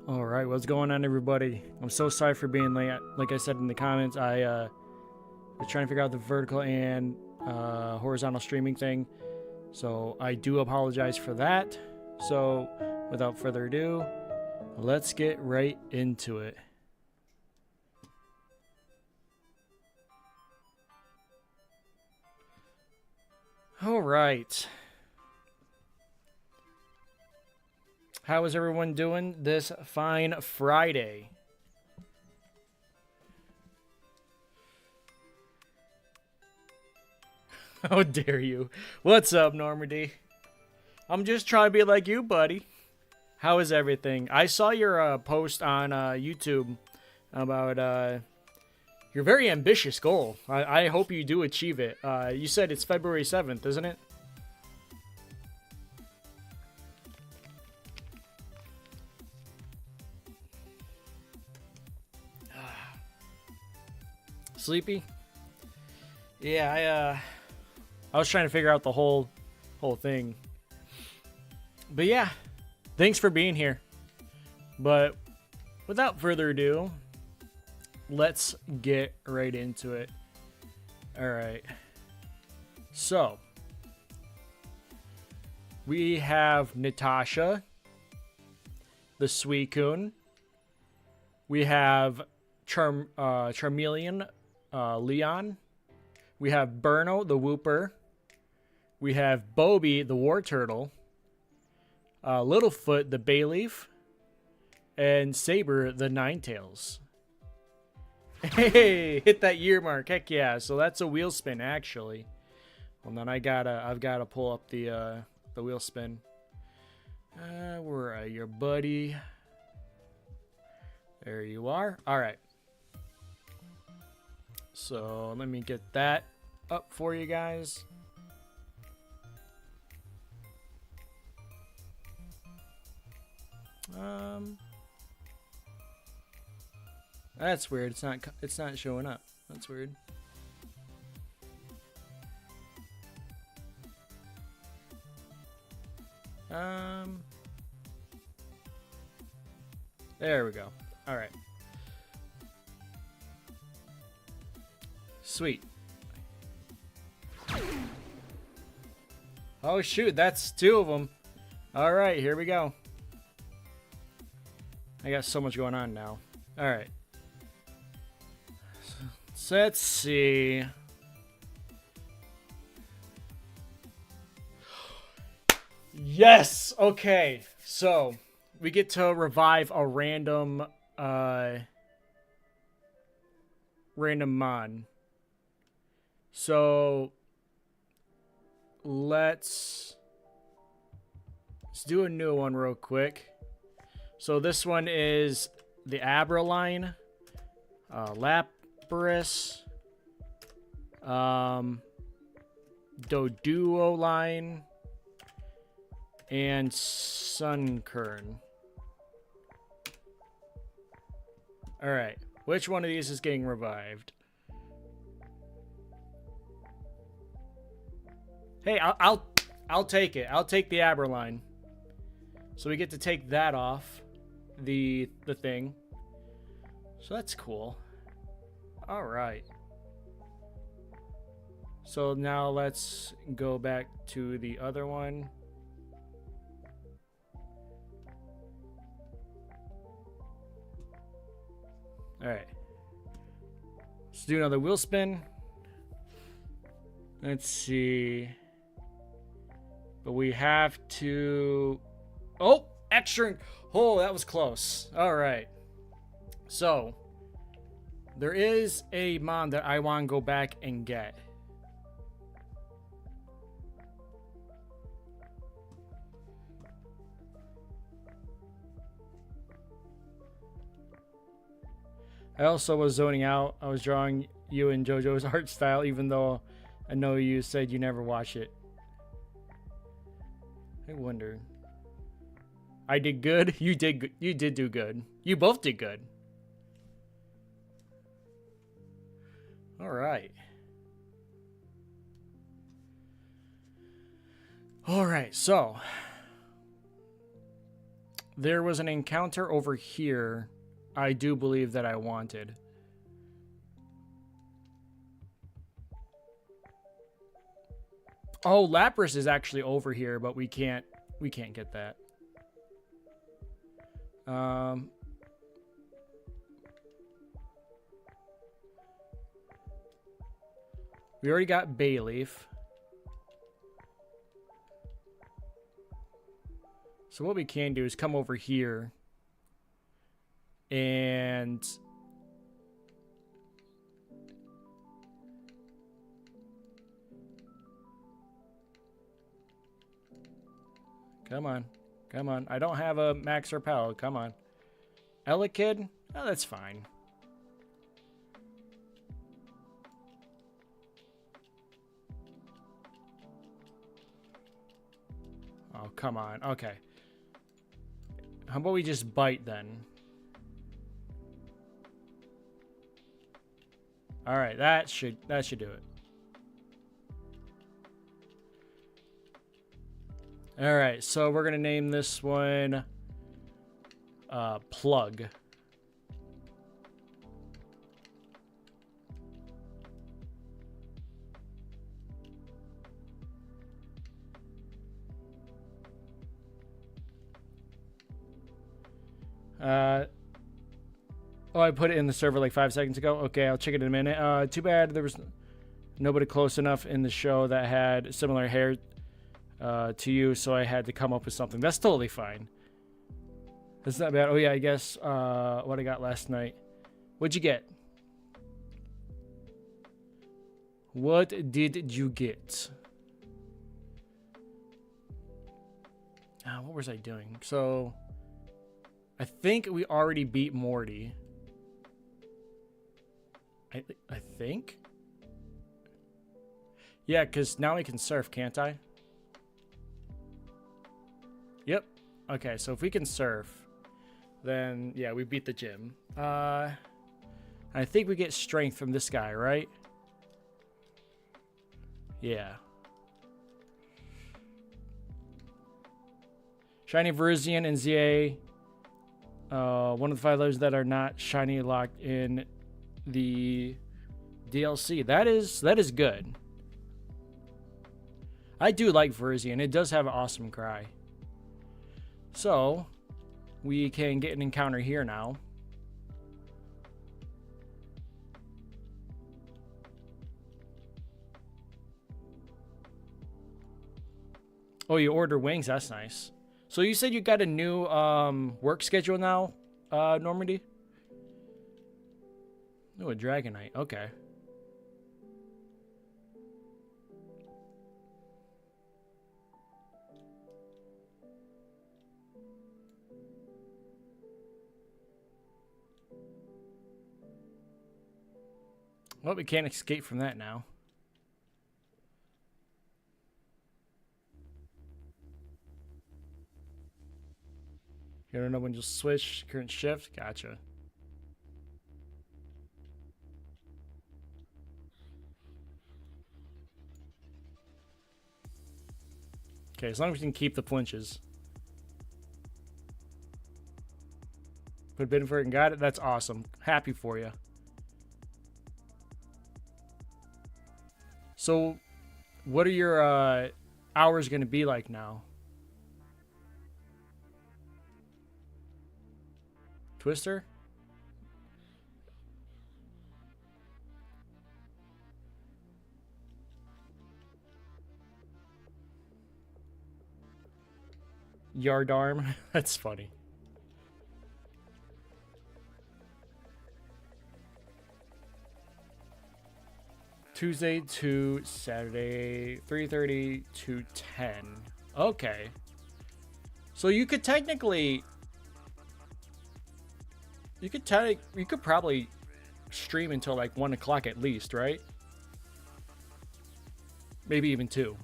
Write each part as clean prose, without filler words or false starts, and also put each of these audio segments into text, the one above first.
All right, what's going on, everybody? I'm so sorry for being late. Like I said in the comments, I was trying to figure out the vertical and horizontal streaming thing, so I do apologize for that. So, without further ado, let's get right into it. All right. How is everyone doing this fine Friday? How dare you? What's up, Normandy? I'm just trying to be like you, buddy. How is everything? I saw your post on YouTube about your very ambitious goal. I hope you do achieve it. You said it's February 7th, isn't it? Sleepy? Yeah, I was trying to figure out the whole thing. But yeah, thanks for being here. But without further ado, let's get right into it. All right. So, we have Natasha, the Suicune. We have Charmeleon, Leon. We have Burno, the Wooper. We have Bobby, the War Turtle. Littlefoot, the Bayleaf. And Saber, the Ninetales. Hey, hit that year mark. Heck yeah. So that's a wheel spin, actually. Well, then I've gotta pull up the wheel spin. Where are you, buddy? There you are. All right. So let me get that up for you guys. That's weird. It's not showing up. That's weird. There we go. All right. Sweet. Oh shoot, that's two of them. All right, here we go. I got so much going on now. All right. So let's see. Yes. Okay. So we get to revive a random mon. So let's do a new one real quick. So this one is the Abraline, Lapras, Doduoline, and Sunkern. All right, which one of these is getting revived? Hey, I'll take it. I'll take the Abraline. So we get to take that off the thing. So that's cool. All right. So now let's go back to the other one. All right. Let's do another wheel spin. Let's see. But we have to... Oh, extra... Oh, that was close. All right. So, there is a mon that I want to go back and get. I also was zoning out. I was drawing you in JoJo's art style, even though I know you said you never watch it. I wonder. I did good. You did. You did do good. You both did good. All right. All right. So There was an encounter over here I do believe that I wanted. Oh, Lapras is actually over here, but we can't get that. We already got Bayleaf. So what we can do is come over here and come on. Come on. I don't have a Max Repel. Come on. Elekid? Oh, that's fine. Oh, come on. Okay. How about we just bite then? All right, that should do it. All right, so we're gonna name this one Plug. Oh, I put it in the server like 5 seconds ago. Okay, I'll check it in a minute. Too bad there was nobody close enough in the show that had similar hair to you, so I had to come up with something. That's totally fine. That's not bad. Oh yeah, I guess what I got last night. What'd you get? What did you get? What was I doing? So I think we already beat Morty. I think? Yeah, because now I can surf, can't I? Yep. Okay, so if we can surf, then yeah, we beat the gym. I think we get strength from this guy, right? Yeah. Shiny Venusian and ZA. One of the 5 letters that are not shiny locked in the DLC. That is good. I do like Venusian. It does have an awesome cry. So we can get an encounter here now. Oh, you order wings. That's nice. So you said you got a new work schedule now, Normandy? Oh, a Dragonite. Okay. Well, we can't escape from that now. You don't know when you'll switch, current shift? Gotcha. Okay, as long as we can keep the flinches. Put a bid in for it and got it. That's awesome. Happy for you. So, what are your hours going to be like now? Twister? Yardarm? That's funny. Tuesday to Saturday, 3:30 to 10. Okay. So you could technically... You could probably stream until like 1 o'clock at least, right? Maybe even 2.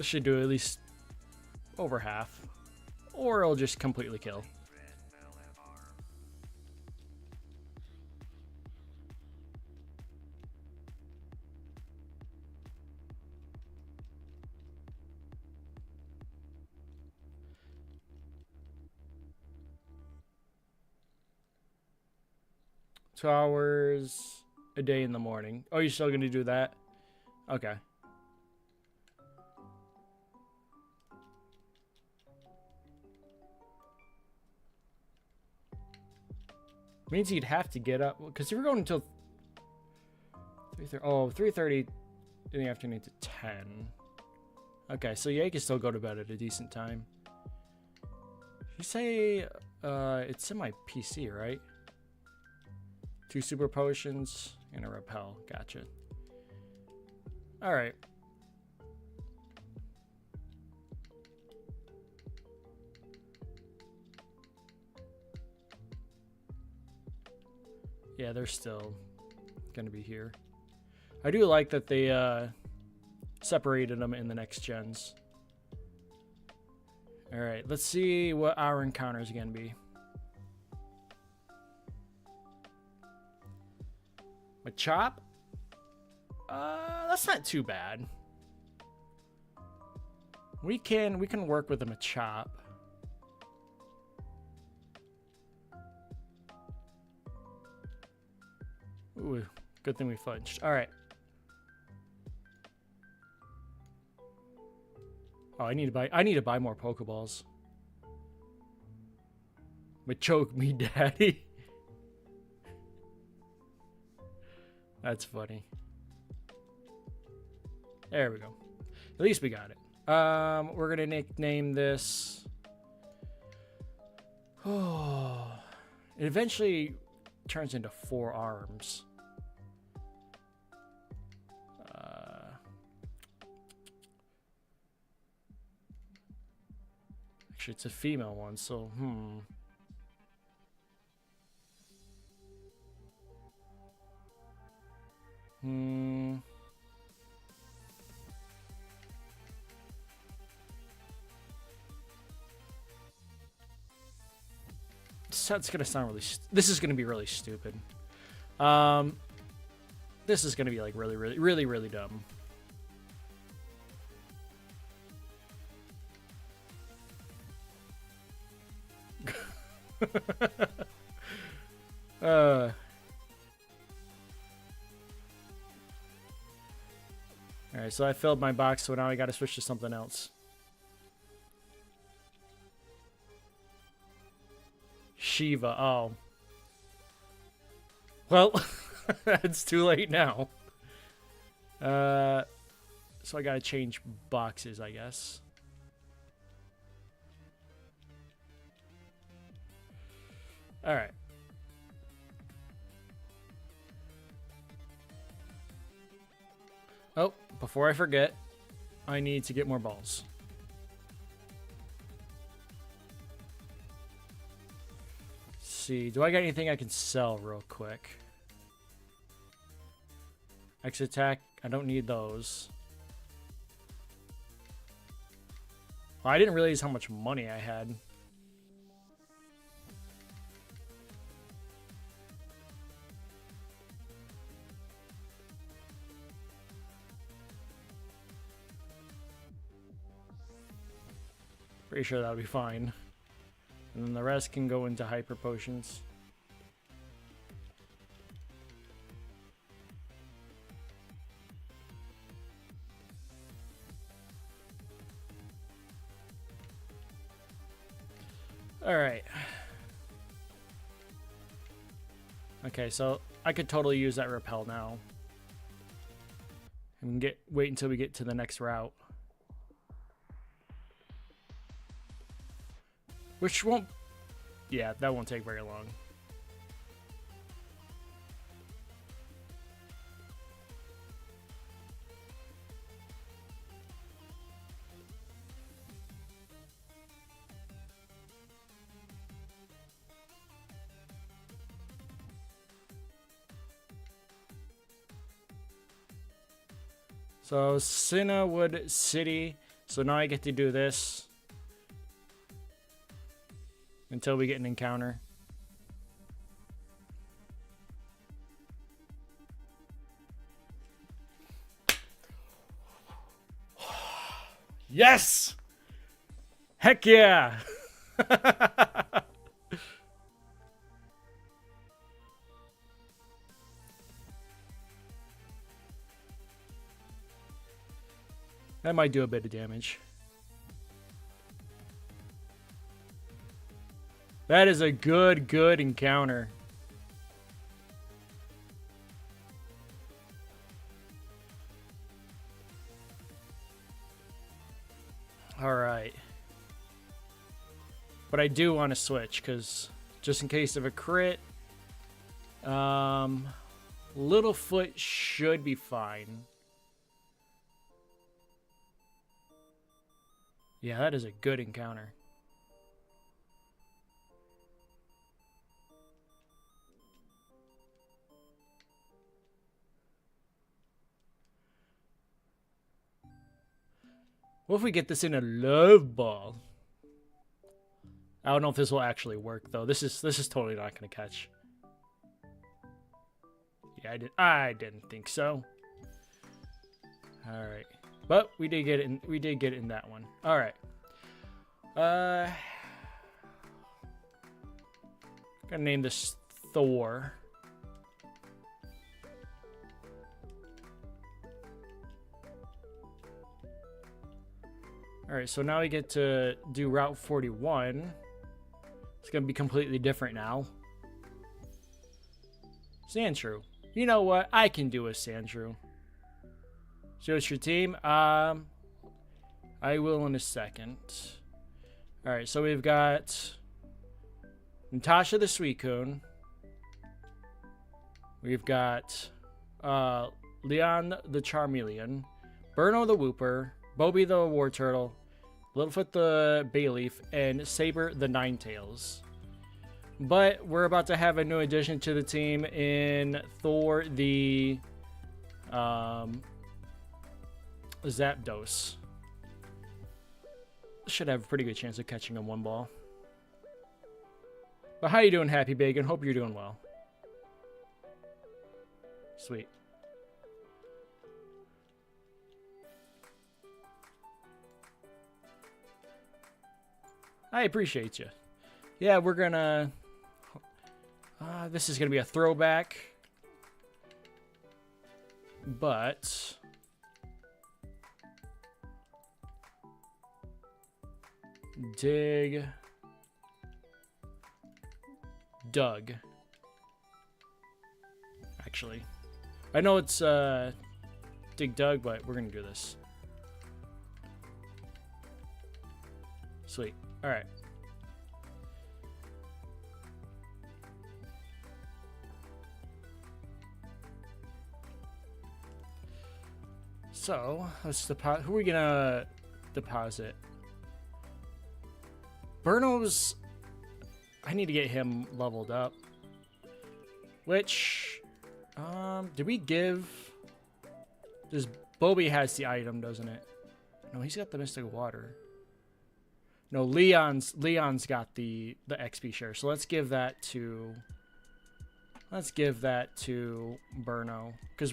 should do at least over half. Or it'll just completely kill. Two hours a day in the morning. Oh, you're still going to do that? Okay. Means you'd have to get up, because if we're going until 3:30 in the afternoon to 10. Okay, so yeah, you can still go to bed at a decent time. You say it's in my PC, right? 2 super potions and a repel. Gotcha. All right. Yeah, they're still gonna be here. I do like that they separated them in the next gens. All right, let's see what our encounter is gonna be. Machop? That's not too bad. We can work with a Machop. Ooh, good thing we fudged. All right. Oh, I need to buy more Pokeballs. But choke me, daddy. That's funny. There we go. At least we got it. We're gonna nickname this. Oh, it eventually turns into 4 arms. Actually, it's a female one, so That's gonna sound really. This is gonna be really stupid. This is gonna be like really dumb. Alright, so I filled my box, so now I gotta switch to something else. Shiva, oh. Well, it's too late now. So I gotta change boxes, I guess. Alright. Oh, before I forget, I need to get more balls. Let's see, do I got anything I can sell real quick? X attack, I don't need those. Well, I didn't realize how much money I had. Pretty sure that'll be fine. And then the rest can go into hyper potions. Alright. Okay, so I could totally use that repel now. And wait until we get to the next route. Which won't... Yeah, that won't take very long. So, Cinnawood City. So now I get to do this until we get an encounter. Yes! Heck yeah! That might do a bit of damage. That is a good encounter. Alright. But I do want to switch, because just in case of a crit, Littlefoot should be fine. Yeah, that is a good encounter. What if we get this in a love ball? I don't know if this will actually work though. This is totally not going to catch. Yeah, I didn't think so. All right. But we did get it in, that one. All right. Gonna name this Thor. All right, so now we get to do Route 41. It's gonna be completely different now. Sandshrew. You know what? I can do a Sandshrew. So it's your team. I will in a second. All right, so we've got Natasha the Suicune. We've got Leon the Charmeleon, Burno the Wooper, Bobby the War Turtle, Littlefoot the Bayleaf, and Saber the Ninetales. But we're about to have a new addition to the team in Thor the Zapdos. Should have a pretty good chance of catching a one ball. But how you doing, Happy Bacon? Hope you're doing well. Sweet. I appreciate you. Yeah, we're gonna... this is gonna be a throwback. But... Dig... Doug. Actually. I know it's Dig Doug, but we're gonna do this. Sweet. Alright. So, let's deposit. Who are we gonna deposit? Burno's... I need to get him leveled up. Which... did we give... Does Bobby has the item, doesn't it? No, he's got the Mystic Water. No, Leon's got the XP share. So let's give that to... Let's give that to Burno. Because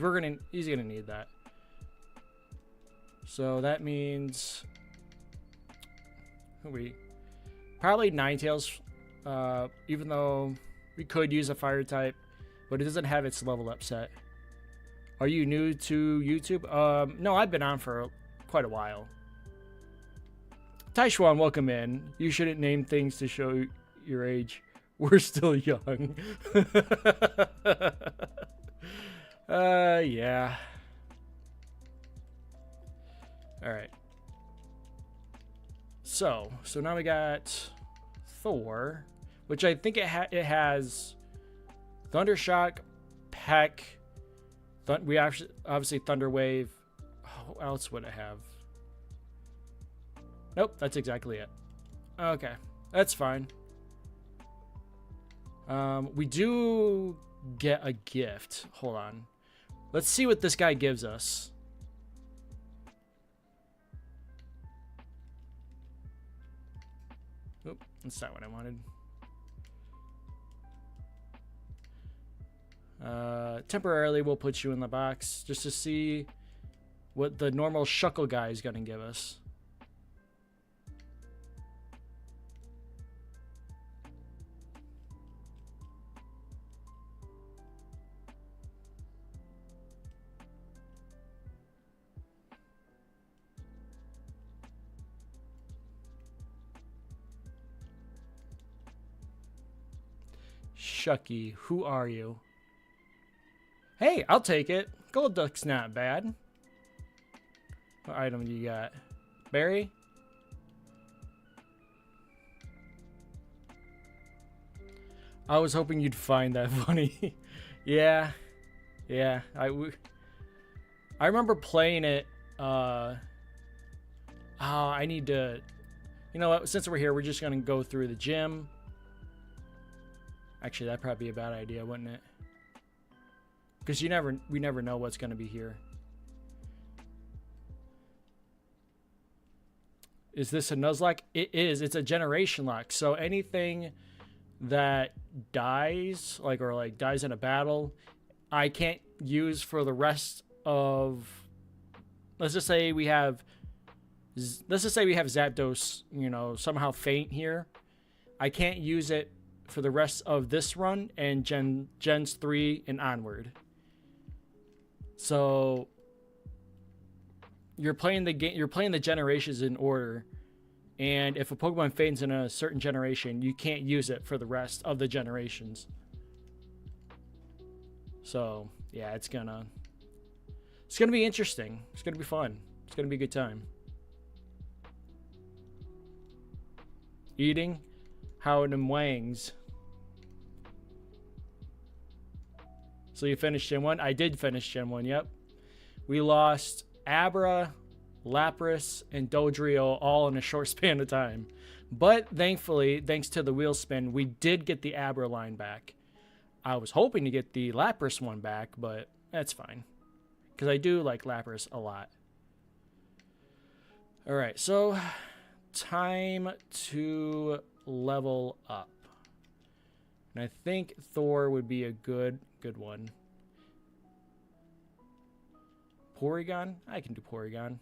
he's gonna need that. So that means... Probably Ninetales. Even though we could use a fire type, but it doesn't have its level up set. Are you new to YouTube? No, I've been on for quite a while. Taishuan, welcome in. You shouldn't name things to show your age. We're still young. Yeah. All right. So now we got Thor, which I think it has Thundershock, Peck. We obviously Thunder Wave. Oh, what else would it have? Nope, that's exactly it. Okay, that's fine. We do get a gift. Hold on. Let's see what this guy gives us. Oop, that's not what I wanted. Temporarily, we'll put you in the box just to see what the normal Shuckle guy is going to give us. Shucky, who are you? Hey, I'll take it. Gold Duck's not bad. What item do you got? Berry? I was hoping you'd find that funny. Yeah. Yeah. I remember playing it. I need to... You know what? Since we're here, we're just going to go through the gym. Actually, that'd probably be a bad idea, wouldn't it? Because we never know what's going to be here. Is this a Nuzlocke? It is. It's a generation lock. So anything that dies, or dies in a battle, I can't use for the rest of. Let's just say we have Zapdos, somehow faint here. I can't use it for the rest of this run and Gens 3 and onward. So you're playing the game, you're playing the generations in order, and if a Pokemon fades in a certain generation, you can't use it for the rest of the generations. So yeah, it's gonna be interesting. It's gonna be fun. It's gonna be a good time. Eating Howard and Wangs. So you finished Gen 1? I did finish Gen 1, yep. We lost Abra, Lapras, and Dodrio all in a short span of time. But thankfully, thanks to the wheel spin, we did get the Abra line back. I was hoping to get the Lapras one back, but that's fine. Because I do like Lapras a lot. Alright, so time to level up. And I think Thor would be a good one. Porygon? I can do Porygon.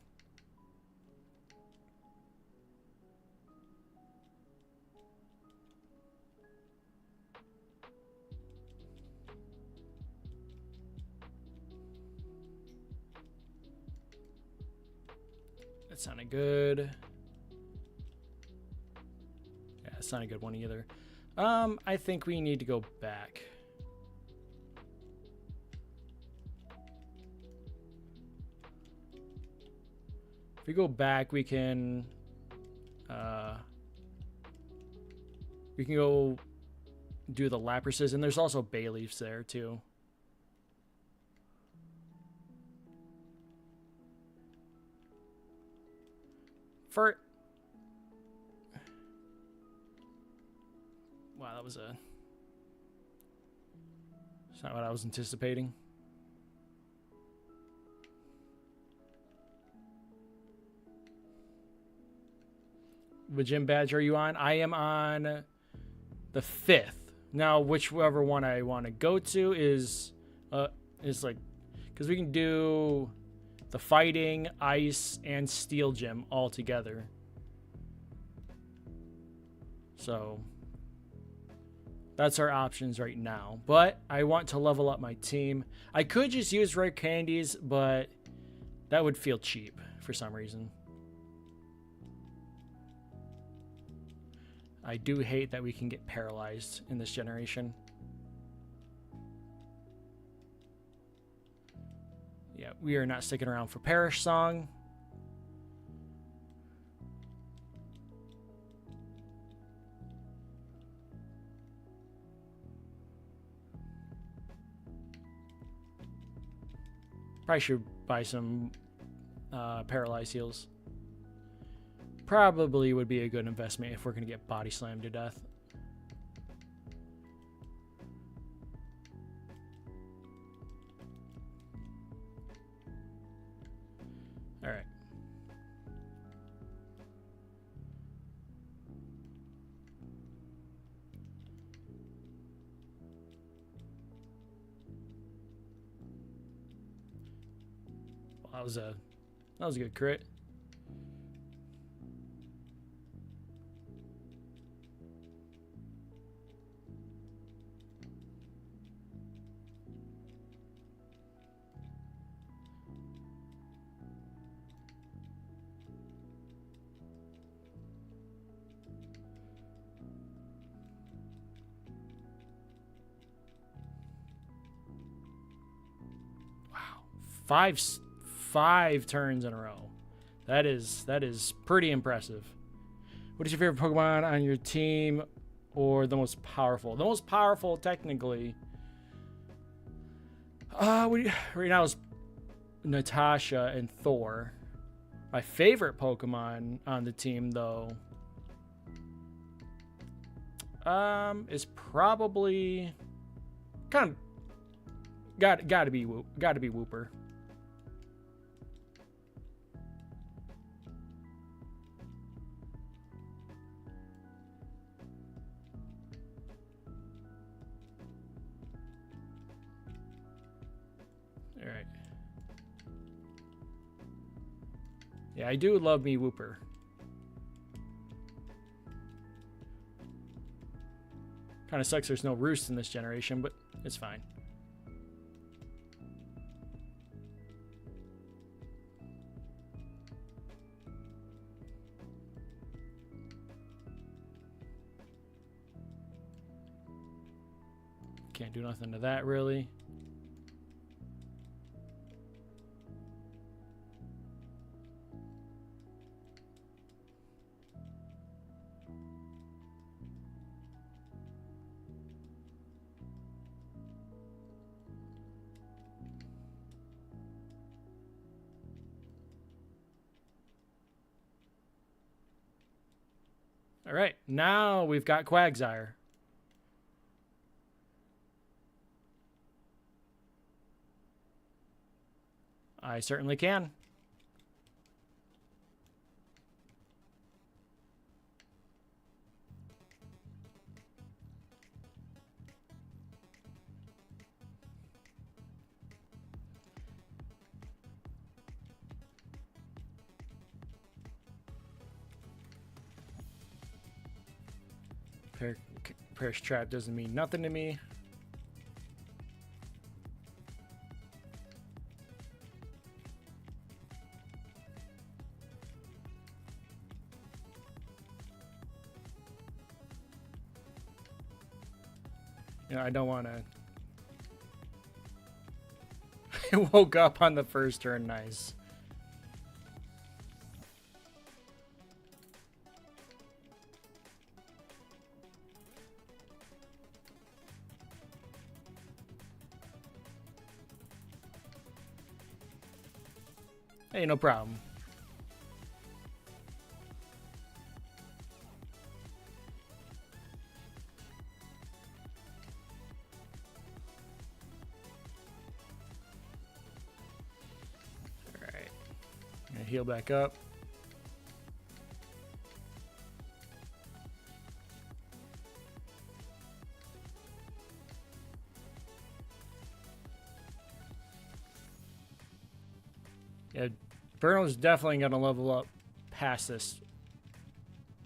That sounded good. Yeah, it's not a good one either. I think we need to go back. If we go back, we can go do the Laprases, and there's also Bayleafs there too. Wow, that was it's not what I was anticipating. What gym badge are you on? I am on the 5th. Now, whichever one I want to go to is like, because we can do the fighting, ice, and steel gym all together. So that's our options right now. But I want to level up my team. I could just use rare candies, but that would feel cheap for some reason. I do hate that we can get paralyzed in this generation. Yeah, we are not sticking around for Perish Song. Probably should buy some paralyzed heals. Probably would be a good investment if we're going to get body slammed to death. All right. that was a good crit. Five turns in a row. That is pretty impressive. What is your favorite Pokemon on your team, or the most powerful? The most powerful, technically. Right now is Natasha and Thor. My favorite Pokemon on the team, though, is probably kind of gotta be Wooper. Alright. Yeah, I do love me Wooper. Kind of sucks there's no Roost in this generation, but it's fine. Can't do nothing to that, really. All right, now we've got Quagsire. I certainly can. Perish Trap doesn't mean nothing to me. You know, I don't want to. I woke up on the first turn. Nice. Hey, no problem. Alright. I'm gonna heal back up. Yeah, Bruno's definitely going to level up past this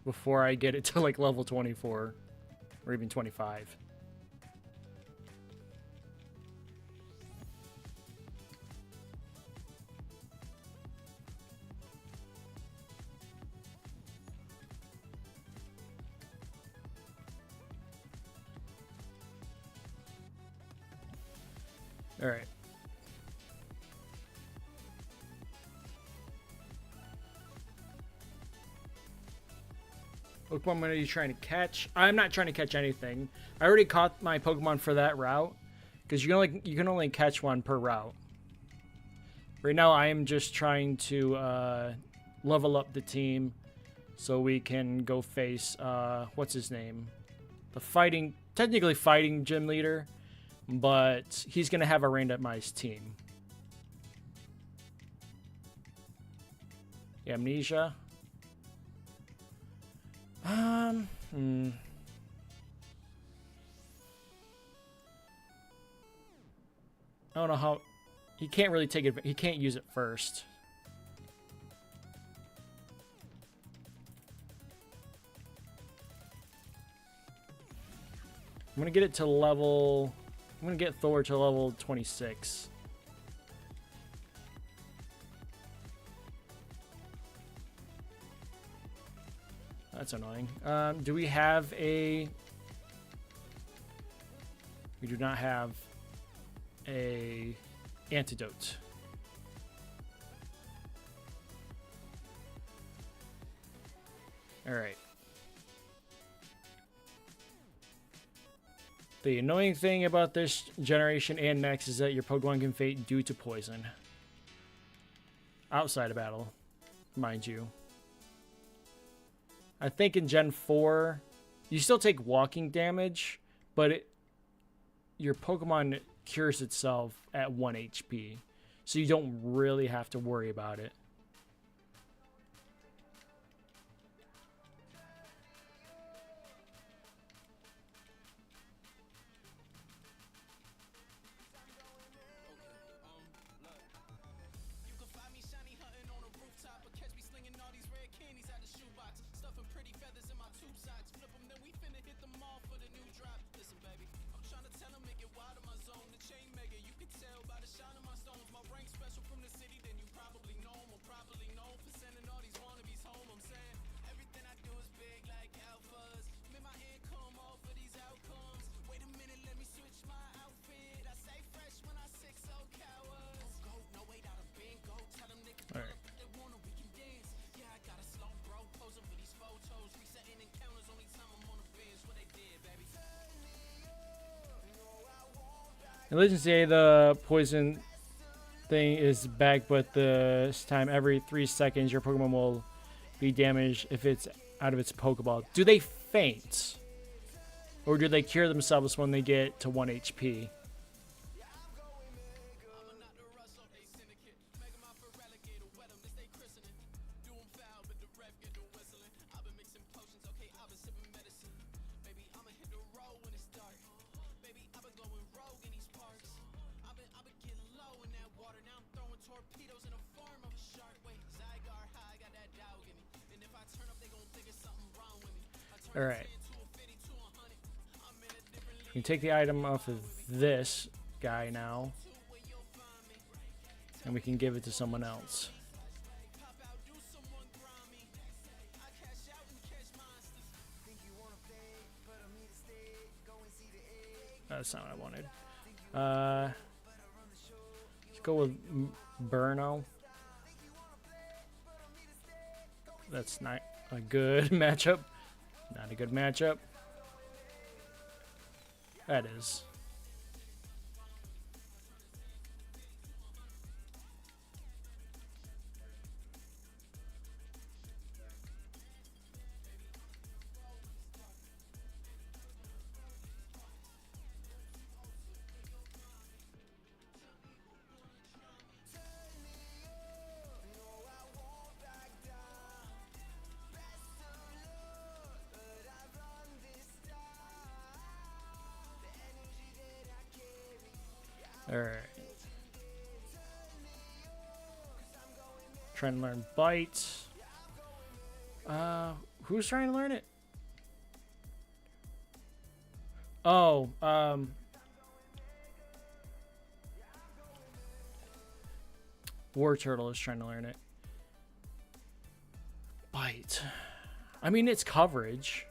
before I get it to like level 24 or even 25. All right. Pokemon are you trying to catch? I'm not trying to catch anything. I already caught my Pokemon for that route because you can only catch one per route. Right now, I am just trying to level up the team so we can go face what's his name, technically fighting gym leader, but he's gonna have a randomized team. Amnesia. I don't know how. he can't really take it. He can't use it first. I'm gonna get it to level. I'm gonna get Thor to level 26. That's annoying. Do we have a... We do not have a antidote. All right. The annoying thing about this generation and next is that your Pokemon can faint due to poison. Outside of battle, mind you. I think in Gen 4, you still take walking damage, but your Pokemon cures itself at 1 HP. So you don't really have to worry about it. In Legends Day, the poison thing is back, but this time every 3 seconds your Pokemon will be damaged if it's out of its Pokeball. Do they faint? Or do they cure themselves when they get to 1 HP? Alright. We can take the item off of this guy now. And we can give it to someone else. That's not what I wanted. Let's go with Burno. That's not a good matchup. Not a good matchup. That is. Alright. Trying to learn Bite. Who's trying to learn it? Oh, War Turtle is trying to learn it. Bite. I mean, it's coverage.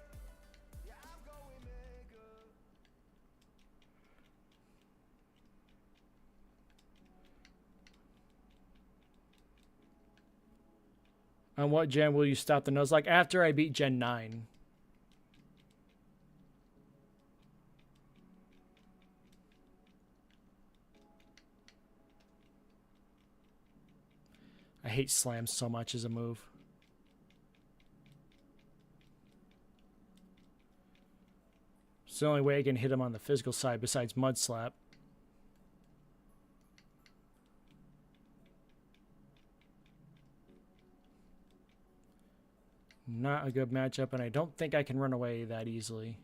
On what gen will you stop the Nuzlocke? After I beat Gen 9. I hate Slam so much as a move. It's the only way I can hit him on the physical side besides Mud Slap. Not a good matchup, and I don't think I can run away that easily.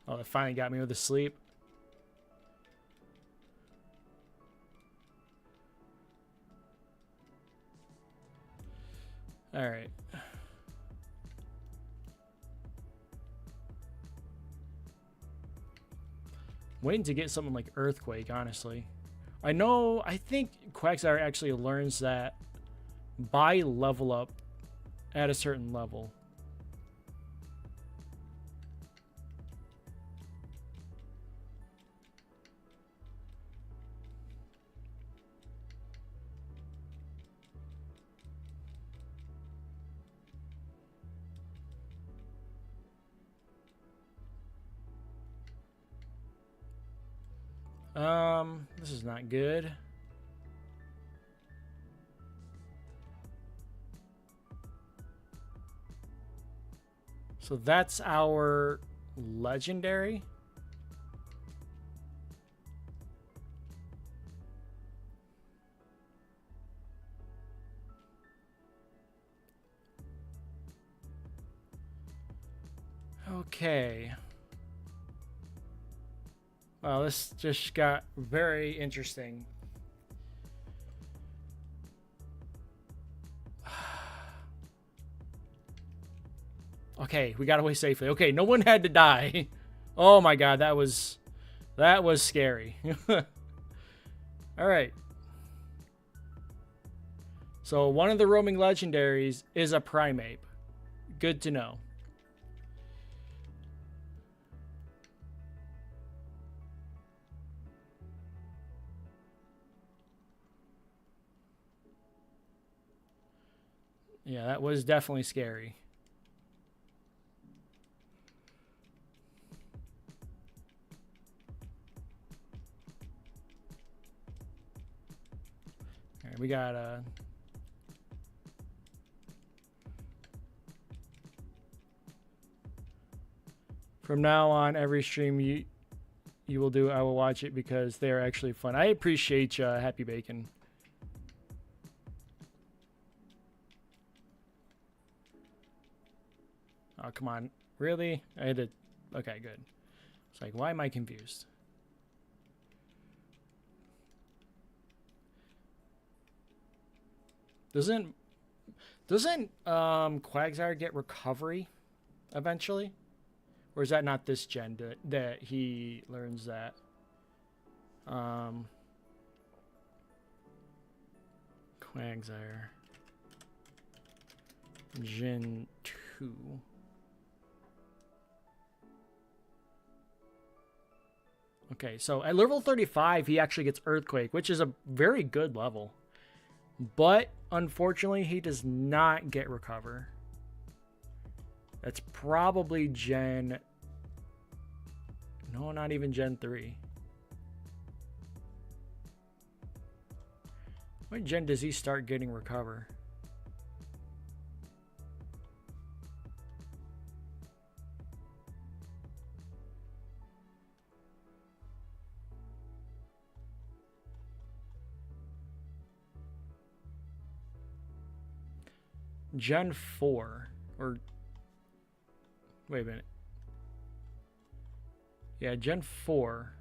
Oh, it finally got me with the sleep. All right. Waiting to get something like Earthquake, honestly. I think Quagsire actually learns that by level up at a certain level. This is not good. So that's our legendary. Okay. Well, this just got very interesting. Okay, we got away safely. Okay, no one had to die. Oh my god, that was scary. All right. So one of the roaming legendaries is a Primeape. Good to know. Yeah, that was definitely scary. All right, we got from now on, every stream you will do, I will watch it because they are actually fun. I appreciate you, Happy Bacon. Oh, come on. Really? I had to... Okay, good. It's like, why am I confused? Doesn't Quagsire get recovery eventually? Or is that not this gen that he learns that? Quagsire. Gen 2. Okay, so at level 35, he actually gets Earthquake, which is a very good level. But, unfortunately, he does not get Recover. That's probably Gen... No, not even Gen 3. What gen does he start getting Recover? Gen 4. Or... Wait a minute. Yeah, Gen 4.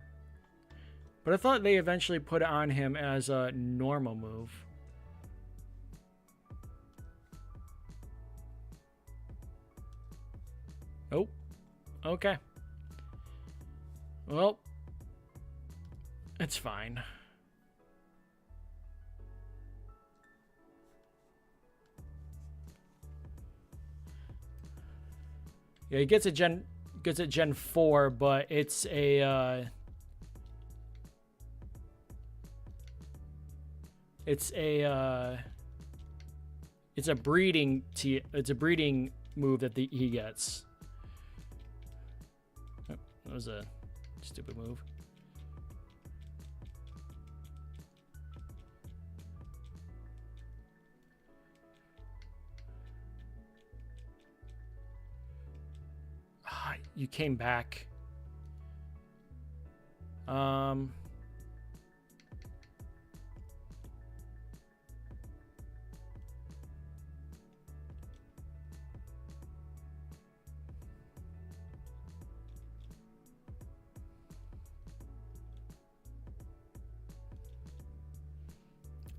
But I thought they eventually put it on him as a normal move. Oh. Okay. Well. It's fine. Yeah, he gets a Gen 4, but it's a it's a breeding move that he gets. Oh, that was a stupid move. You came back.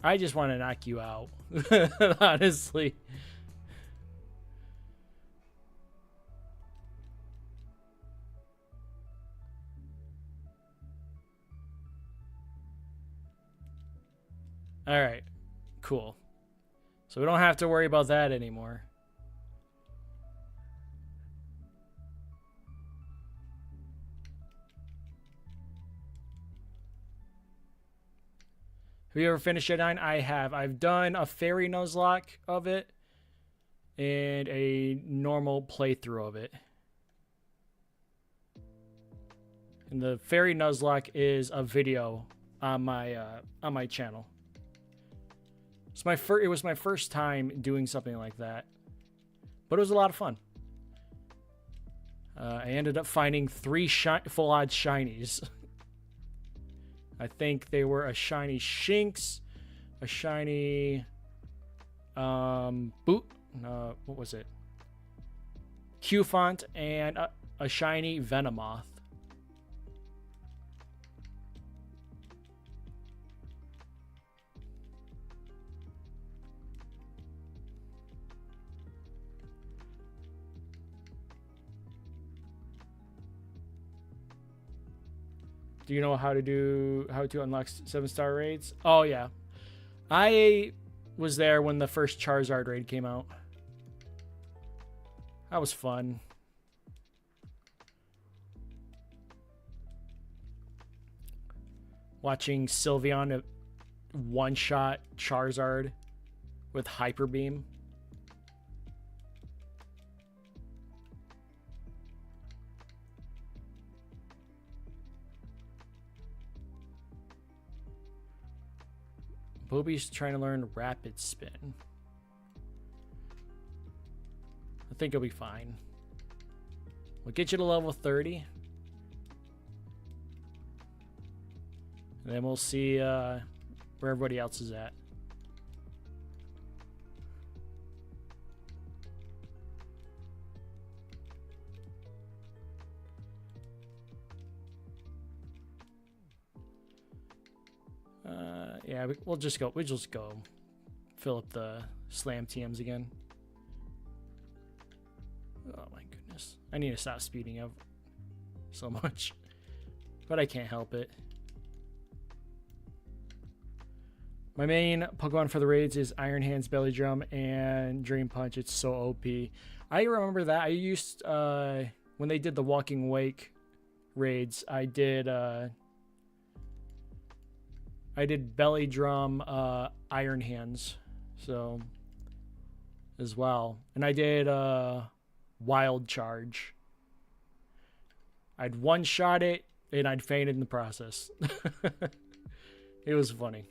I just want to knock you out. Honestly. Alright. Cool. So we don't have to worry about that anymore. Have you ever finished Gen 9? I have. I've done a fairy Nuzlocke of it and a normal playthrough of it. And the fairy Nuzlocke is a video on my channel. It was my first time doing something like that, but it was a lot of fun. I ended up finding 3 full odds shinies. I think they were a shiny Shinx, a shiny what was it? Q-Font, and a shiny Venomoth. Do you know how to unlock 7-star raids? Oh yeah, I was there when the first Charizard raid came out. That was fun. Watching Sylveon one-shot Charizard with Hyper Beam. Bobby's trying to learn Rapid Spin. I think he'll be fine. We'll get you to level 30. And then we'll see where everybody else is at. Yeah, we'll just go fill up the slam TMs again. Oh my goodness. I need to stop speeding up so much. But I can't help it. My main Pokemon for the raids is Iron Hands, Belly Drum, and Dream Punch. It's so OP. I remember that. I used, when they did the Walking Wake raids, I did Belly Drum, Iron Hands, so, as well. And I did Wild Charge. I'd one-shot it, and I'd faint in the process. It was funny.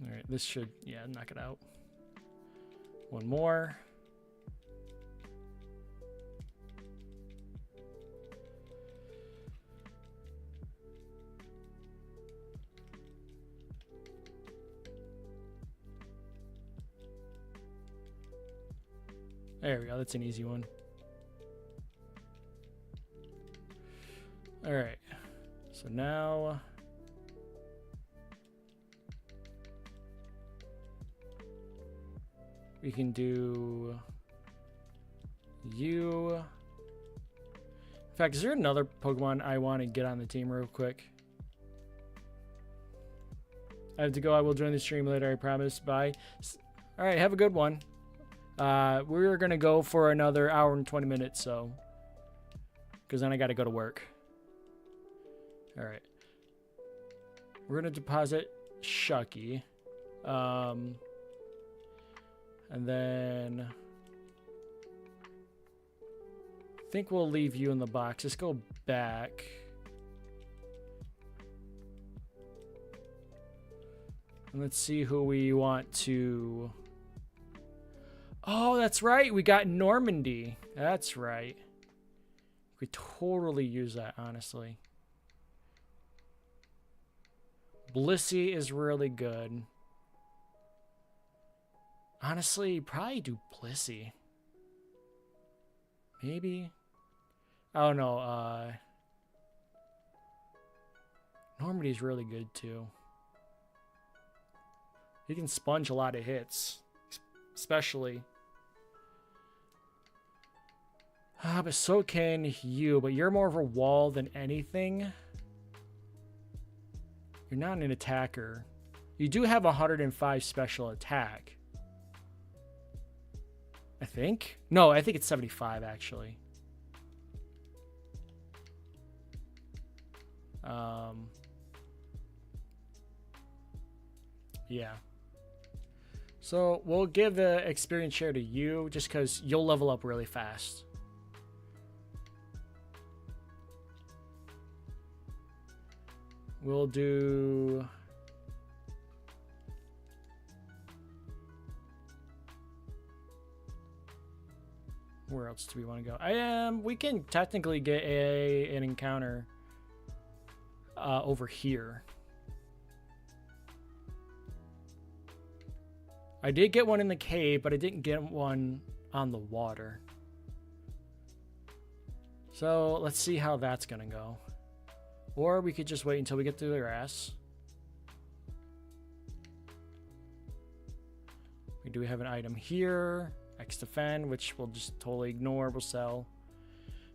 Alright, this should, yeah, knock it out. One more. There we go, that's an easy one. Alright, so now... we can do you. In fact, is there another Pokemon I want to get on the team real quick? I have to go. I will join the stream later, I promise. Bye. All right, have a good one. We're going to go for another hour and 20 minutes, so. Because then I got to go to work. All right. We're going to deposit Shucky. And then I think we'll leave you in the box. Let's go back. And let's see who we want to... Oh, that's right. We got Normandy. That's right. We totally use that, honestly. Blissey is really good. Honestly, probably do Blissey. Maybe. I don't know. Normandy's really good too. He can sponge a lot of hits, especially. But so can you. But you're more of a wall than anything. You're not an attacker. You do have 105 special attack. I think. No, I think it's 75 actually. Yeah. So we'll give the experience share to you just because you'll level up really fast. We'll do... Where else do we want to go? We can technically get an encounter over here. I did get one in the cave, but I didn't get one on the water. So let's see how that's gonna go. Or we could just wait until we get through the grass. We do have an item here. X defend, which we'll just totally ignore. We'll sell.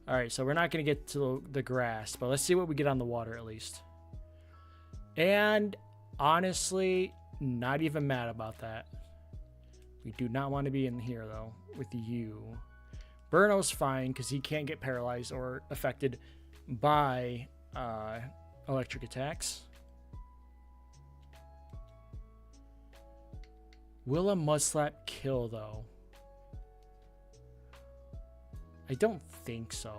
Alright, so we're not going to get to the grass, but let's see what we get on the water at least. And honestly, not even mad about that. We do not want to be in here, though, with you. Burno's fine, because he can't get paralyzed or affected by electric attacks. Will a Mudslap kill, though? I don't think so.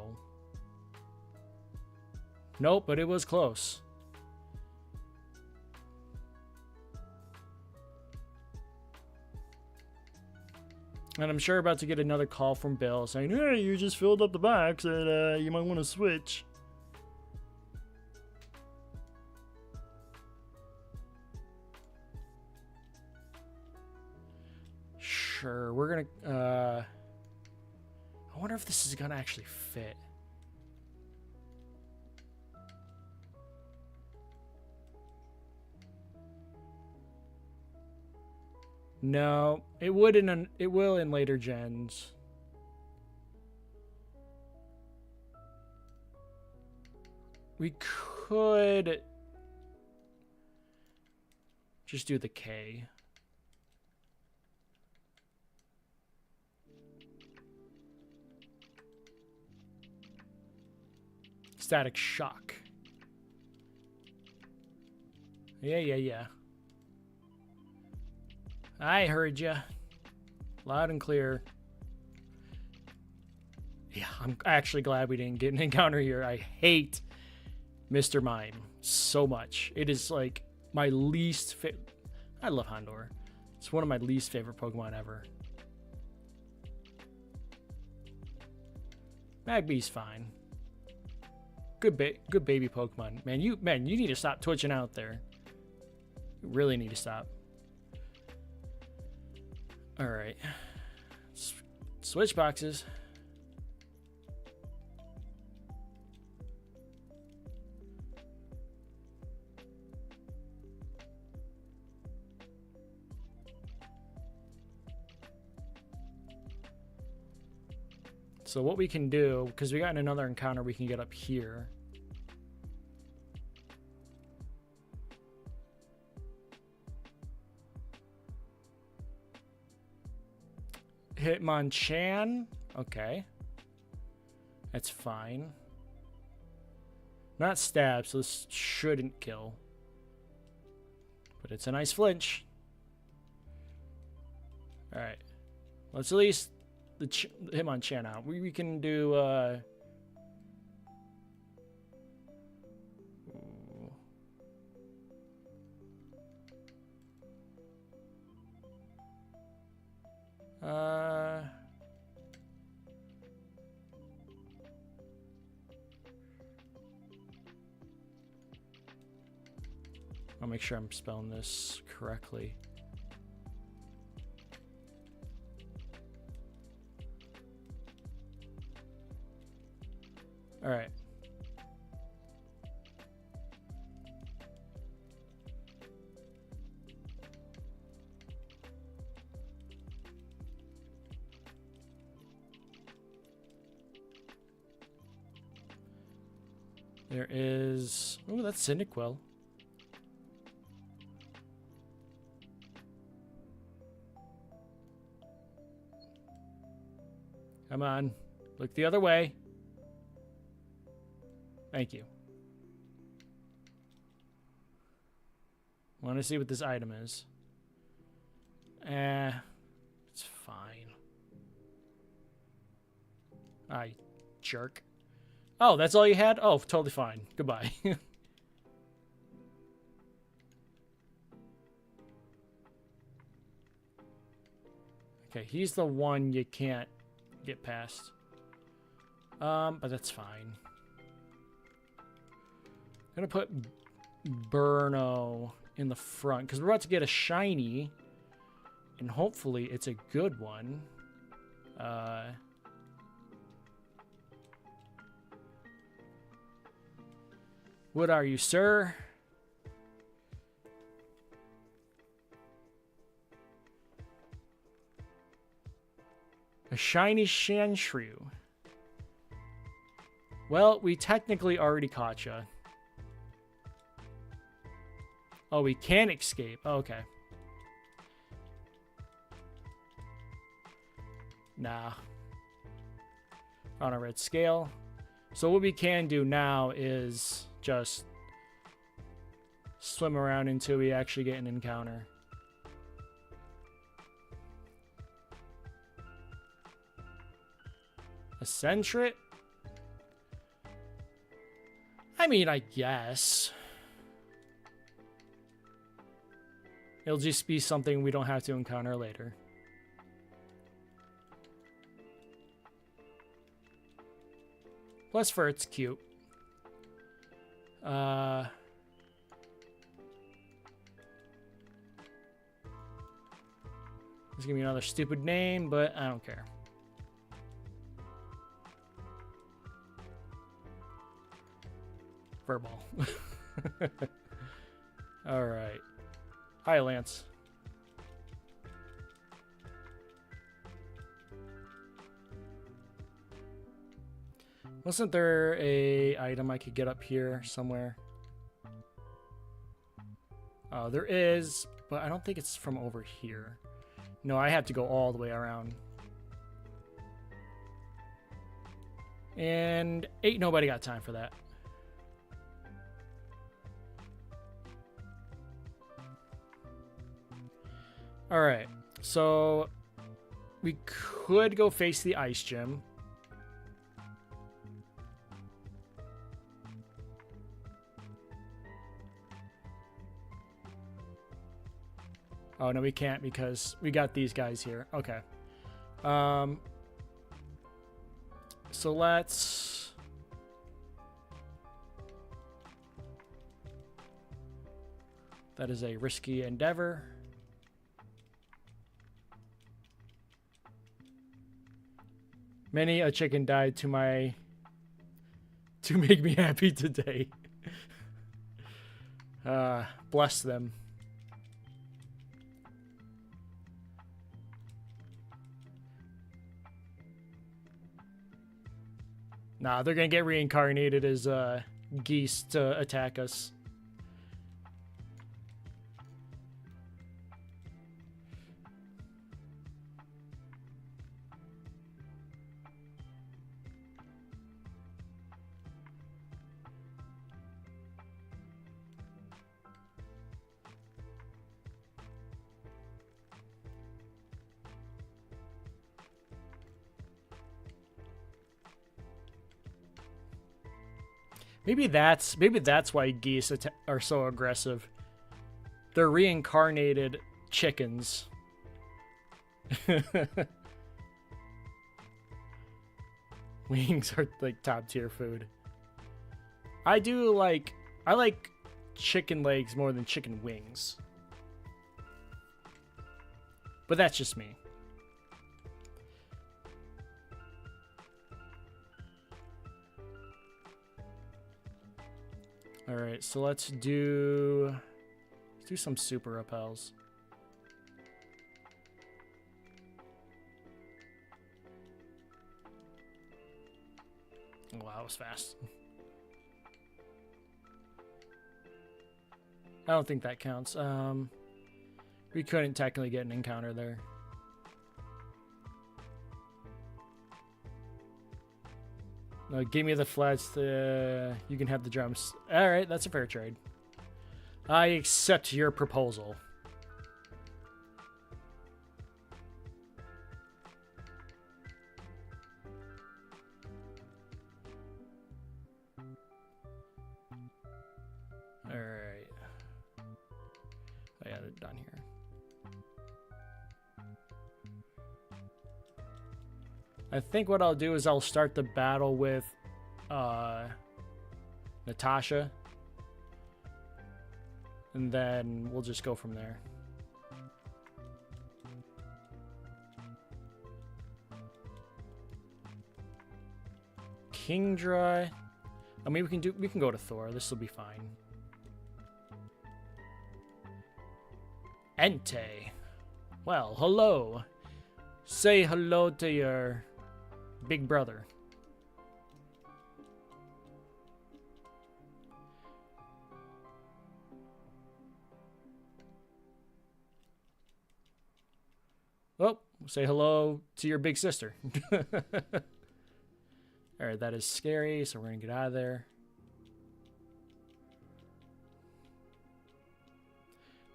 Nope, but it was close. And I'm sure about to get another call from Bill saying, hey, you just filled up the box and you might want to switch. Sure, we're gonna I wonder if this is gonna actually fit. No, it would it will in later gens. We could just do the K. Static shock. Yeah. I heard ya. Loud and clear. Yeah, I'm actually glad we didn't get an encounter here. I hate Mr. Mime so much. It is like my least favorite. I love Hondor. It's one of my least favorite Pokemon ever. Magby's fine. Good baby Pokemon. Man, you need to stop twitching out there. You really need to stop. Alright. Switch boxes. So what we can do, because we got another encounter, we can get up here. Hitmonchan. Okay. That's fine. Not stab, so this shouldn't kill. But it's a nice flinch. Alright. Let's at least the Hitmonchan out. We can do I'll make sure I'm spelling this correctly. All right. There is... Oh, that's Cyndaquil. Come on. Look the other way. Thank you. Want to see what this item is. It's fine. I jerk. Oh, that's all you had? Oh, totally fine. Goodbye. Okay, he's the one you can't get past. But that's fine. I'm gonna put Burno in the front because we're about to get a shiny, and hopefully it's a good one. What are you, sir? A shiny Sandshrew. Well, we technically already caught ya. Oh, we can escape. Oh, okay. Nah. On a red scale. So what we can do now is just swim around until we actually get an encounter. A Sentret? I mean, I guess. It'll just be something we don't have to encounter later. Plus fur, it's cute. It's gonna be another stupid name, but I don't care. Furball. All right. Hi, Lance. Wasn't there a item I could get up here somewhere? Oh, there is, but I don't think it's from over here. No, I have to go all the way around. And ain't nobody got time for that. All right, so we could go face the ice gym. Oh, no, we can't because we got these guys here. Okay. So let's... That is a risky endeavor. Many a chicken died to make me happy today. Bless them. Nah, they're gonna get reincarnated as geese to attack us. Maybe that's why geese are so aggressive. They're reincarnated chickens. Wings are like top tier food. I like chicken legs more than chicken wings. But that's just me. Alright, so let's do some super repels. Oh, wow, that was fast. I don't think that counts. We couldn't technically get an encounter there. No, give me the flats. You can have the drums. All right, that's a fair trade. I accept your proposal. All right. Oh yeah, they're done here. I think what I'll do is I'll start the battle with Natasha. And then we'll just go from there. Kingdra. I mean, we can go to Thor. This will be fine. Entei. Well, hello. Say hello to your big brother. Oh, say hello to your big sister. Alright, that is scary, so we're gonna get out of there.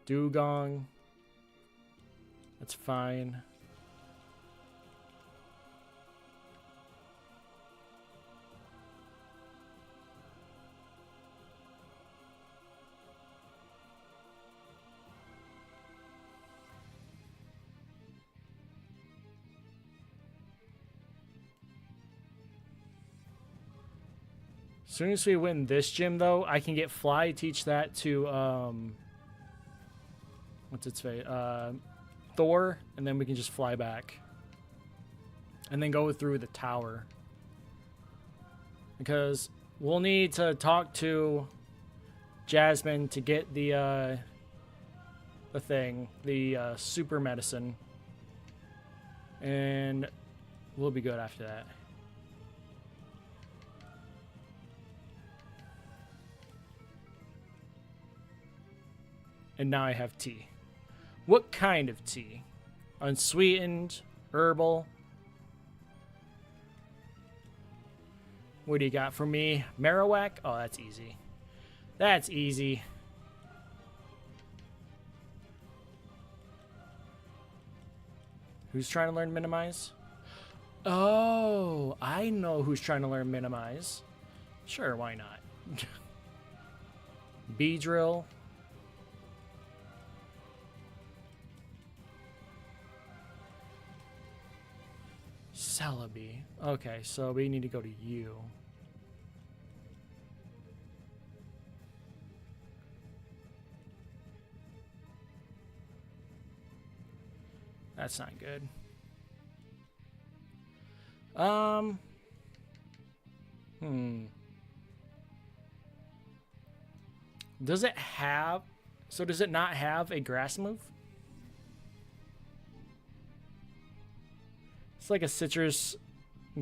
Dugong. That's fine. As soon as we win this gym, though, I can get Fly, teach that to, what's its face? Thor, and then we can just fly back. And then go through the tower. Because we'll need to talk to Jasmine to get the super medicine. And we'll be good after that. And now I have tea. What kind of tea? Unsweetened? Herbal? What do you got for me? Marowak? Oh, that's easy. That's easy. Who's trying to learn Minimize? Oh, I know who's trying to learn Minimize. Sure, why not? Beedrill. Celebi. Okay, so we need to go to you. That's not good. Does it have... So does it not have a grass move? It's like a citrus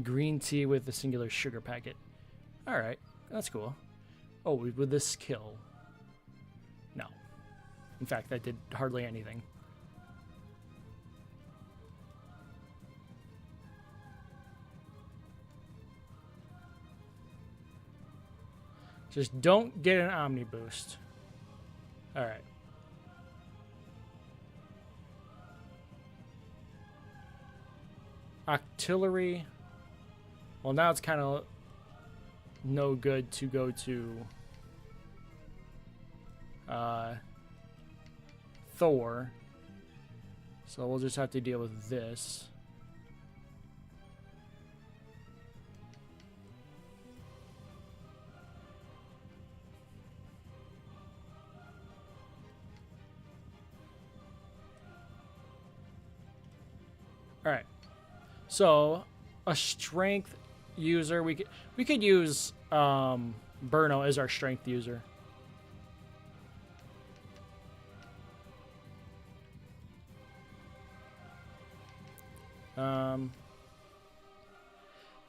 green tea with a singular sugar packet. Alright, that's cool. Oh, would this kill? No. In fact, that did hardly anything. Just don't get an Omni Boost. Alright. Octillery. Well, now it's kind of no good to go to Thor. So we'll just have to deal with this. All right. So a strength user, we could use Burno as our strength user.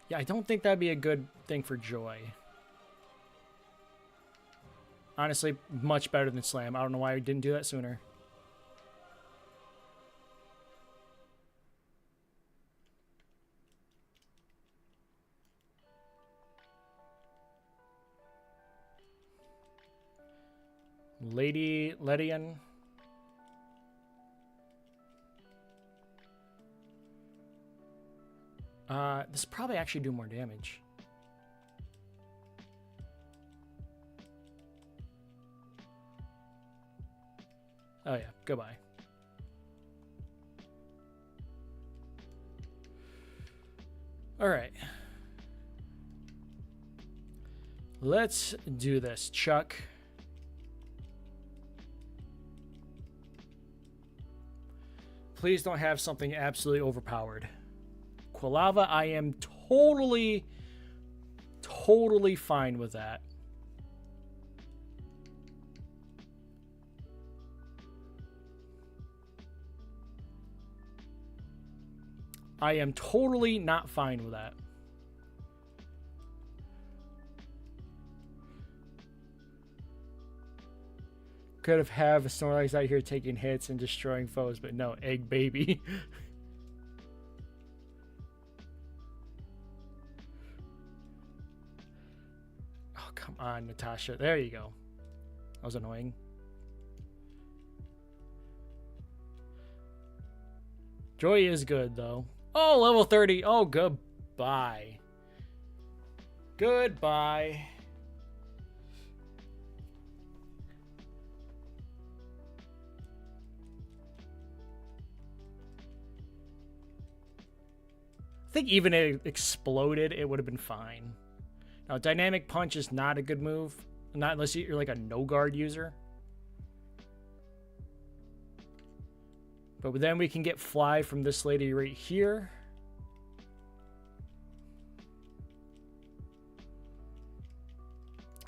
Yeah, I don't think that'd be a good thing for Joy. Honestly, much better than Slam. I don't know why we didn't do that sooner. Lady Ledian. This probably actually do more damage. Oh yeah, goodbye. All right. Let's do this, Chuck. Please don't have something absolutely overpowered. Quilava, I am totally fine with that. I am totally not fine with that. Could have a Snorlax out here taking hits and destroying foes, but no, Egg Baby. Oh, come on, Natasha. There you go. That was annoying. Joy is good, though. Oh, level 30. Oh, goodbye. Goodbye. I think even if it exploded, it would have been fine. Now, Dynamic Punch is not a good move. Not unless you're like a no-guard user. But then we can get Fly from this lady right here.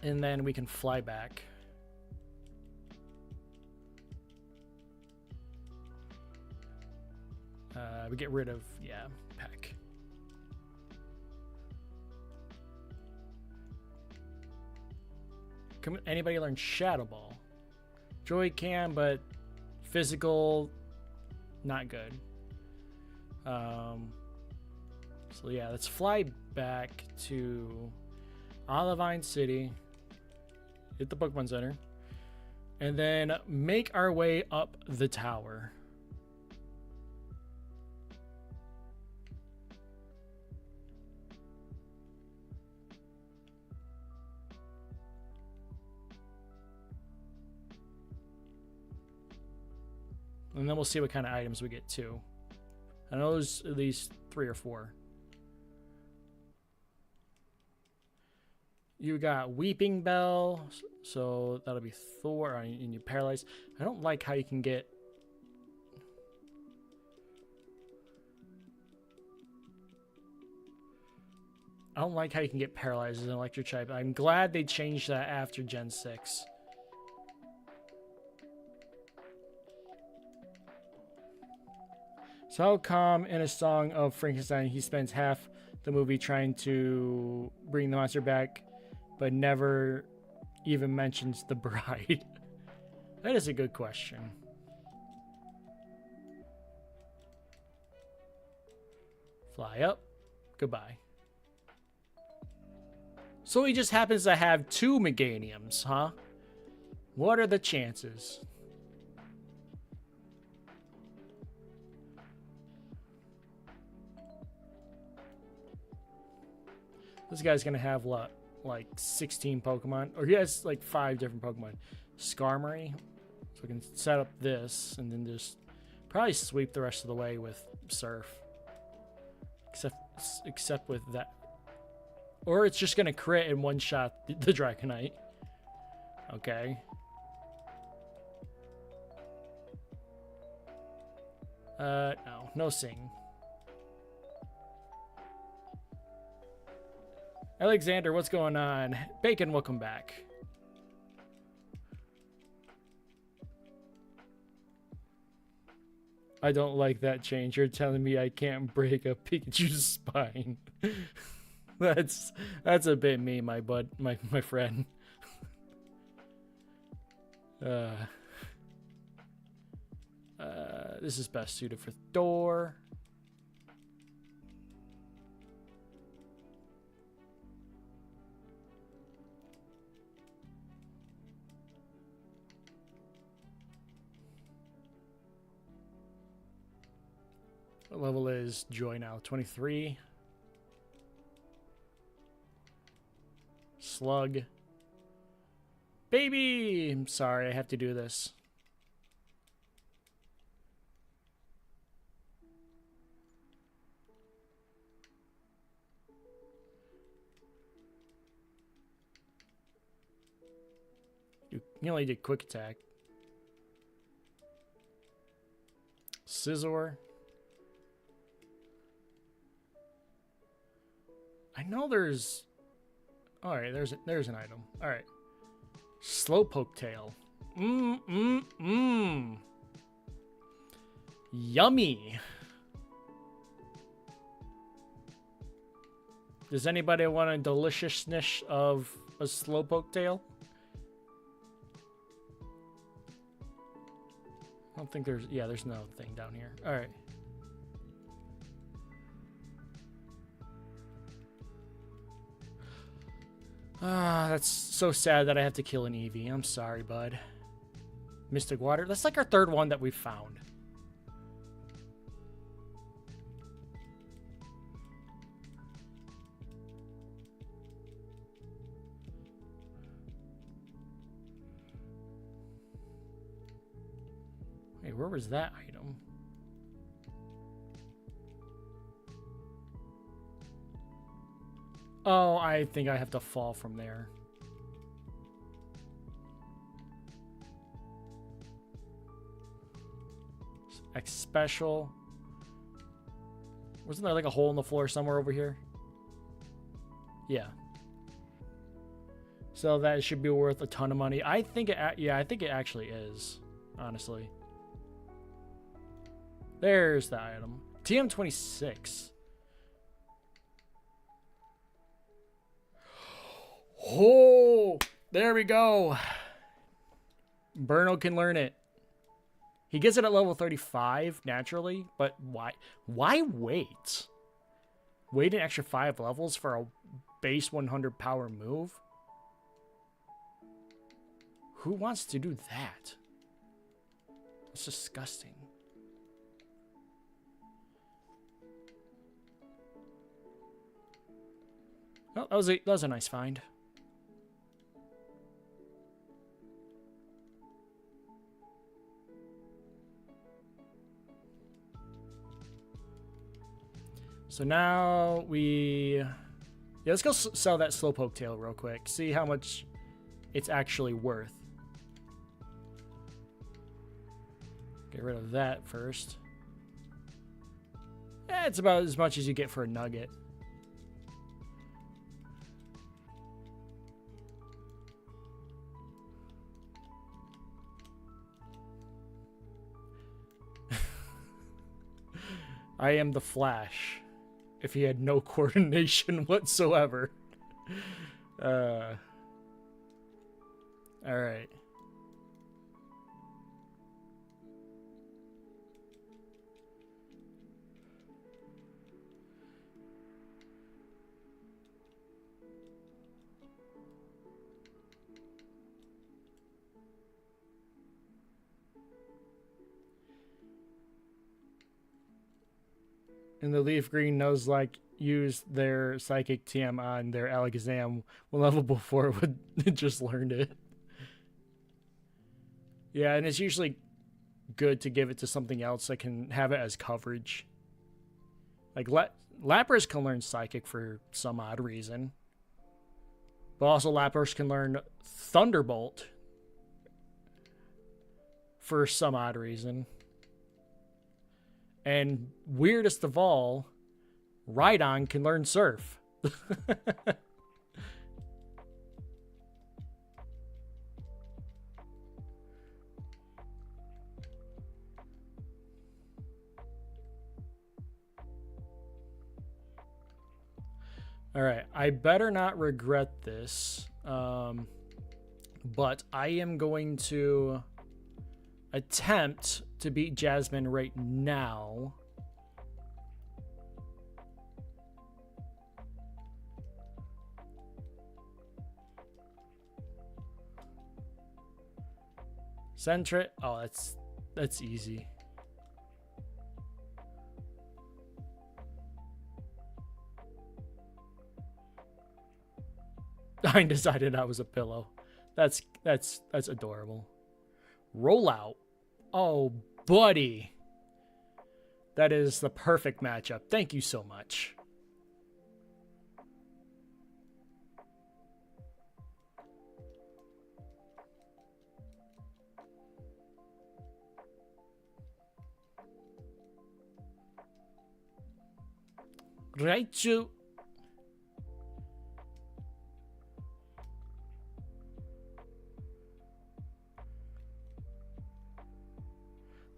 And then we can fly back. We get rid of, yeah, Peck. Can anybody learn Shadow Ball? Joy can, but physical, not good. So yeah, let's fly back to Olivine City, hit the Pokemon Center, and then make our way up the tower. And then we'll see what kind of items we get too. I know there's at least 3 or 4. You got Weeping Bell, so that'll be Thor, and you paralyze. I don't like how you can get... I don't like how you can get paralyzed as an electric type. I'm glad they changed that after Gen 6. So how come in a song of Frankenstein he spends half the movie trying to bring the monster back, but never even mentions the bride? That is a good question. Fly up. Goodbye. So he just happens to have 2 Meganiums, huh? What are the chances? This guy's gonna have what, like 16 Pokemon, or he has like 5 different Pokemon. Skarmory, so we can set up this and then just probably sweep the rest of the way with Surf. Except with that, or it's just gonna crit in one shot the Dragonite. Okay. No Sing. Alexander, what's going on? Bacon, welcome back. I don't like that change. You're telling me I can't break a Pikachu's spine. That's a bit mean, my friend. This is best suited for Thor. What level is Joy now? 23. Slug. Baby! I'm sorry, I have to do this. You only did quick attack. Scizor. I know there's... Alright, there's an item. Alright. Slowpoke tail. Yummy. Does anybody want a deliciousness of a slowpoke tail? I don't think there's... Yeah, there's no thing down here. Alright. Ah, that's so sad that I have to kill an Eevee. I'm sorry, bud. Mystic Water. That's like our third one that we've found. Hey, where was that item? Oh, I think I have to fall from there. X special. Wasn't there like a hole in the floor somewhere over here? Yeah. So that should be worth a ton of money. I think it, yeah, I think it actually is, honestly. There's the item. TM26. Oh, there we go. Burno can learn it. He gets it at level 35 naturally, but why? Why wait? Wait an extra 5 levels for a base 100 power move? Who wants to do that? It's disgusting. Oh, that was a nice find. So now we... Yeah, let's go sell that Slowpoke tail real quick. See how much it's actually worth. Get rid of that first. Yeah, it's about as much as you get for a nugget. I am the Flash. If he had no coordination whatsoever. Alright. And the Leaf Green Nuzlocke used their Psychic TM on their Alakazam one level before it would just learned it. Yeah, and it's usually good to give it to something else that can have it as coverage. Like Lapras can learn Psychic for some odd reason. But also Lapras can learn Thunderbolt for some odd reason. And weirdest of all, Rhydon can learn Surf. All right, I better not regret this. But I am going to attempt to beat Jasmine right now. Sentret. Oh, that's easy. I decided I was a pillow. That's adorable. Rollout. Oh, buddy. That is the perfect matchup. Thank you so much. Raichu.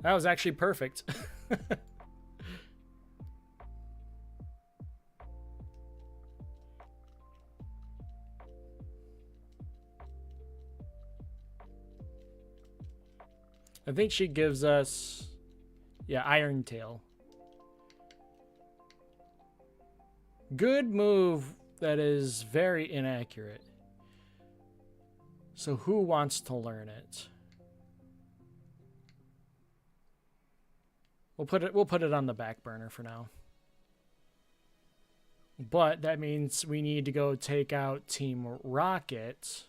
That was actually perfect. I think she gives us, yeah, Iron Tail. Good move that is very inaccurate. So who wants to learn it? We'll put it on the back burner for now. But that means we need to go take out Team Rocket.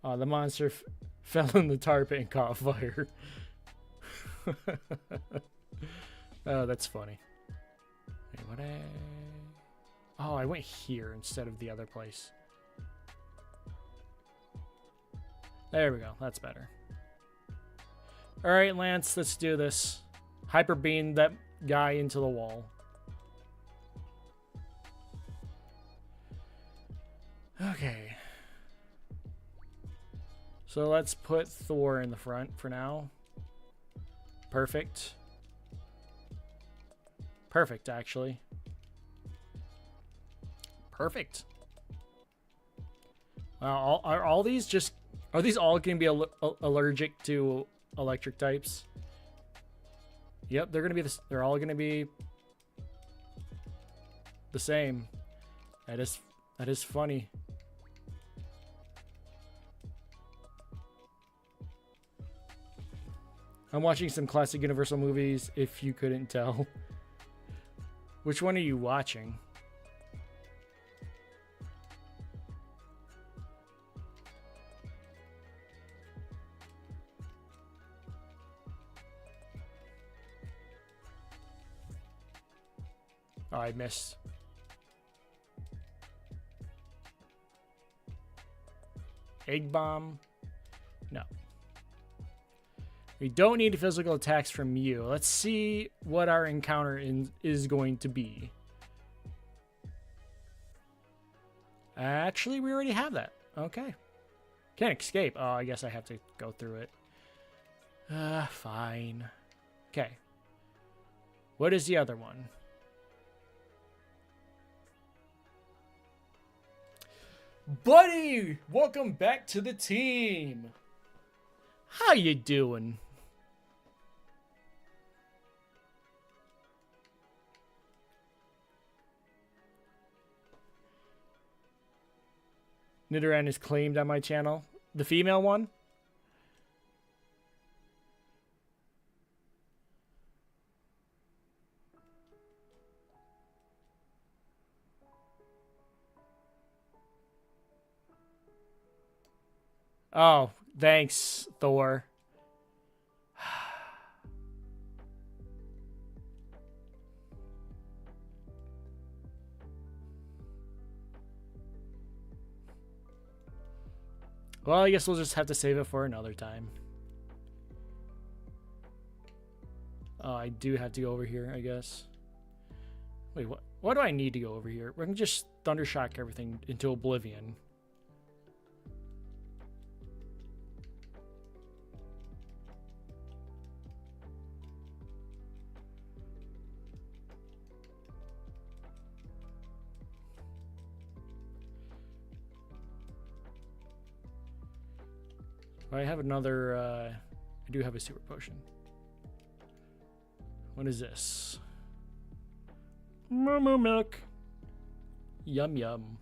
Oh, the monster fell in the tar pit and caught fire. Oh, that's funny. Wait, what? Oh, I went here instead of the other place. There we go. That's better. All right, Lance, let's do this. Hyper beam that guy into the wall. Okay. So let's put Thor in the front for now. Perfect. Perfect, actually. Perfect. Are these all going to be allergic to electric types? Yep, they're going to be they're all going to be the same. That is funny. I'm watching some classic Universal movies, if you couldn't tell. Which one are you watching? Oh, I missed. Egg bomb? No. We don't need physical attacks from you. Let's see what our encounter is going to be. Actually, we already have that. Okay. Can't escape. Oh, I guess I have to go through it. Fine. Okay. What is the other one? Buddy, welcome back to the team. How you doing? Nidoran is claimed on my channel. The female one? Oh, thanks, Thor. Well, I guess we'll just have to save it for another time. I do have to go over here, I guess. Wait, what? Why do I need to go over here? We can just Thundershock everything into oblivion. I have another, I do have a super potion. What is this? Moo milk. Yum yum.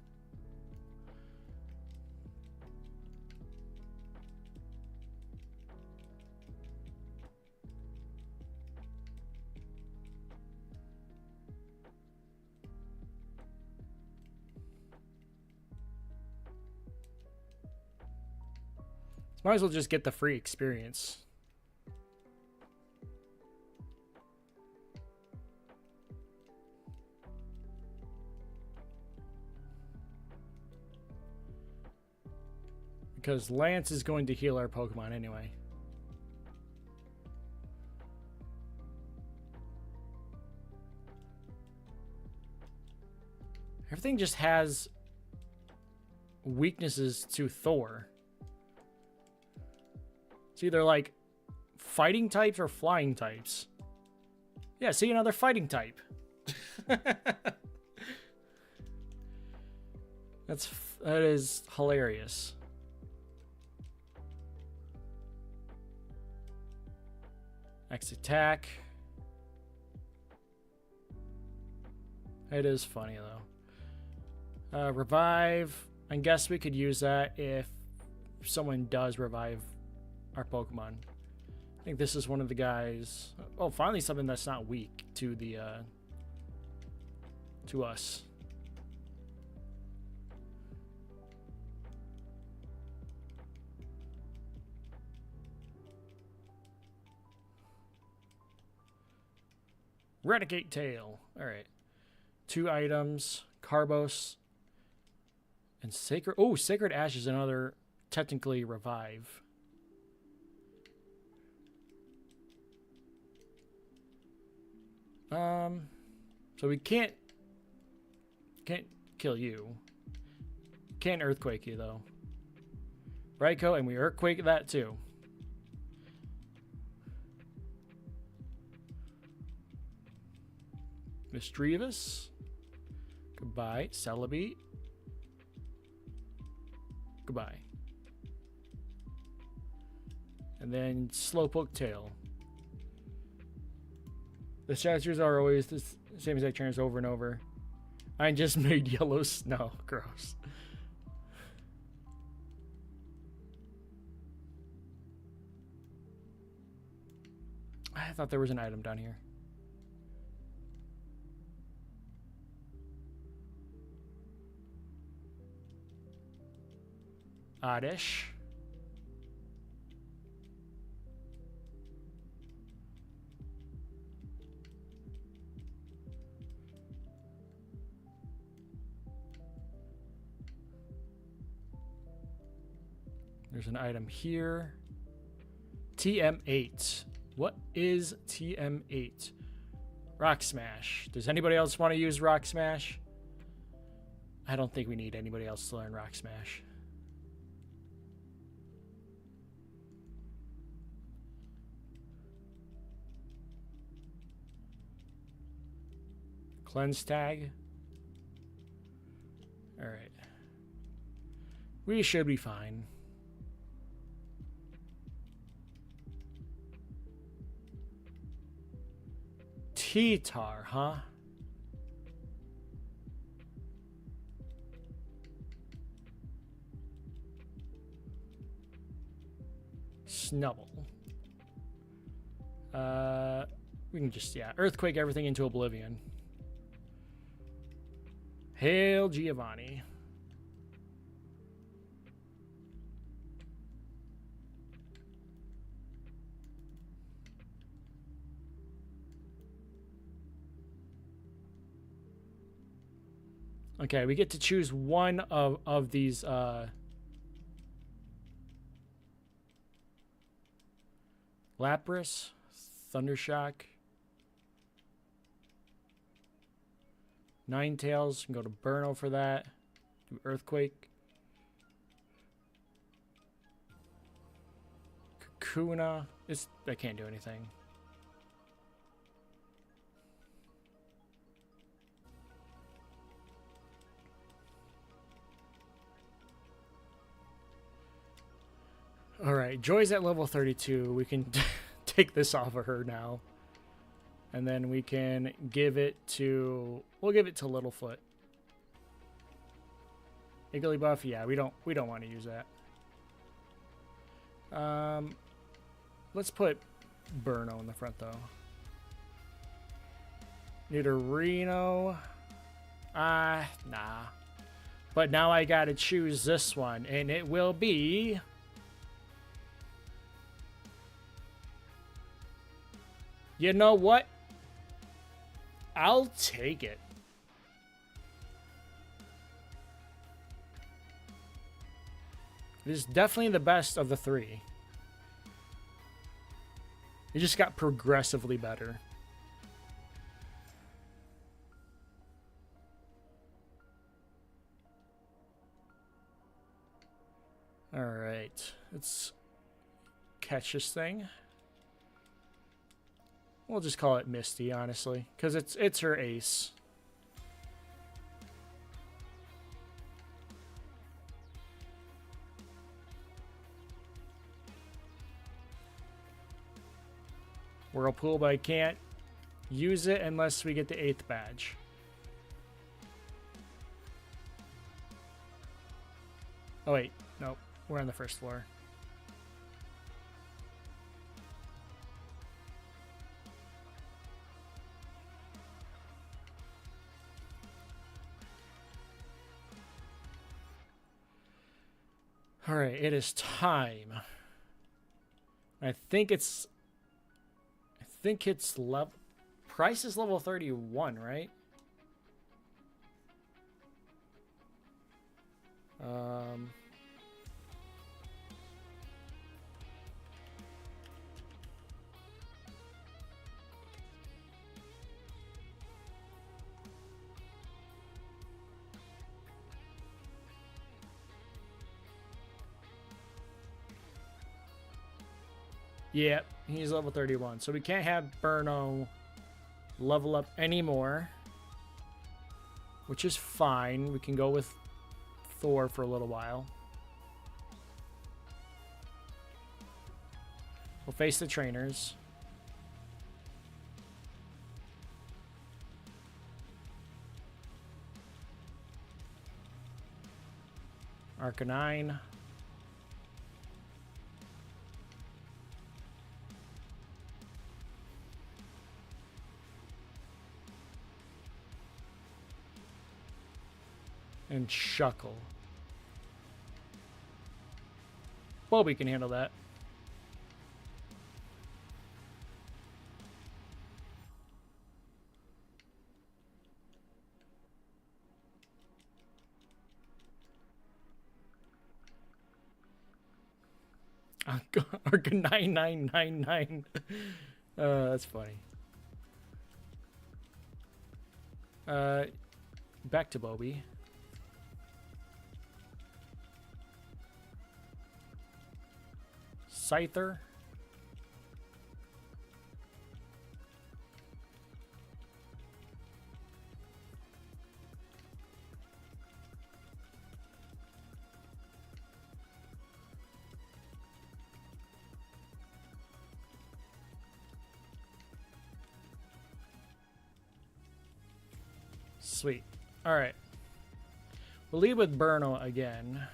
Might as well just get the free experience. Because Lance is going to heal our Pokemon anyway. Everything just has weaknesses to Thor. It's either like fighting types or flying types. Yeah, see, another fighting type. That is hilarious. X attack. It is funny though. Revive. I guess we could use that if someone does revive our Pokemon. I think this is one of the guys. Oh, finally something that's not weak to the to us. Renegade Tail. Alright. 2 items. Carbos. And Sacred... Oh, Sacred Ash is another, technically, revive. So we can't kill you. Can't Earthquake you, though. Raikou, and we Earthquake that, too. Misdreavus. Goodbye. Celebi. Goodbye. And then Slowpoke Tail. The statues are always the same exact turns over and over. I just made yellow snow. Gross. I thought there was an item down here. Oddish. There's an item here. TM8. What is TM8? Rock Smash. Does anybody else want to use Rock Smash? I don't think we need anybody else to learn Rock Smash. Cleanse tag. Alright. We should be fine. T-Tar, huh? Snubble. We can just, yeah, Earthquake everything into oblivion. Hail Giovanni. Okay, we get to choose one of these Lapras, Thundershock. Ninetales, can go to Burno for that. Do Earthquake. Kakuna. I can't do anything. Alright, Joy's at level 32. We can take this off of her now. And then we can give it to... We'll give it to Littlefoot. Igglybuff, yeah, we don't want to use that. Let's put Burno in the front though. Nidorino. Nah. But now I gotta choose this one, and it will be... You know what? I'll take it. It is definitely the best of the three. It just got progressively better. Alright. Let's catch this thing. We'll just call it Misty, honestly, because it's her ace. Whirlpool, but I can't use it unless we get the 8th badge. Oh wait, nope, we're on the first floor. All right, it is time. I think it's level. Price is level 31, right? Yep, he's level 31. So we can't have Burno level up anymore, which is fine. We can go with Thor for a little while. We'll face the trainers. Arcanine. And Shuckle. Well, we can handle that. Arca 9999. That's funny. Back to Bobby. Scyther. Sweet. All right. We'll lead with Burno again.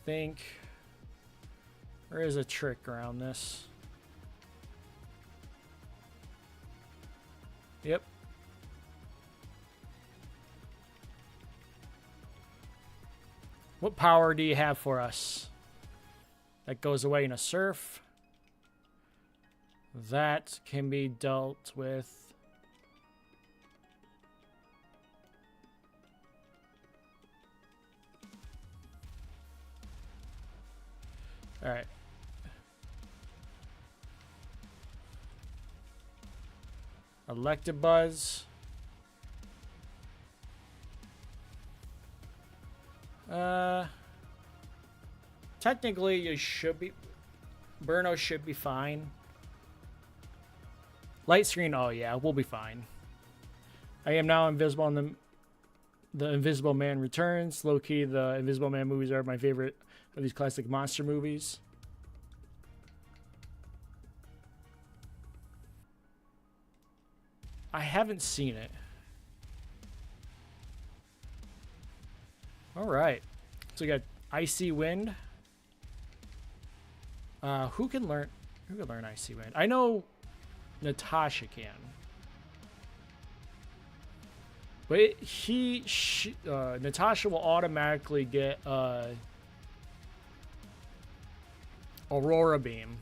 Think there is a trick around this. Yep. What power do you have for us? That goes away in a surf. That can be dealt with. All right. Electabuzz. Technically, you should be... Burno should be fine. Light screen, oh yeah, we'll be fine. I am now invisible on the Invisible Man Returns. Low-key, the Invisible Man movies are my favorite of these classic monster movies. I haven't seen it. Alright. So we got Icy Wind. Who can learn Icy Wind? I know Natasha can. But Natasha will automatically get Aurora Beam.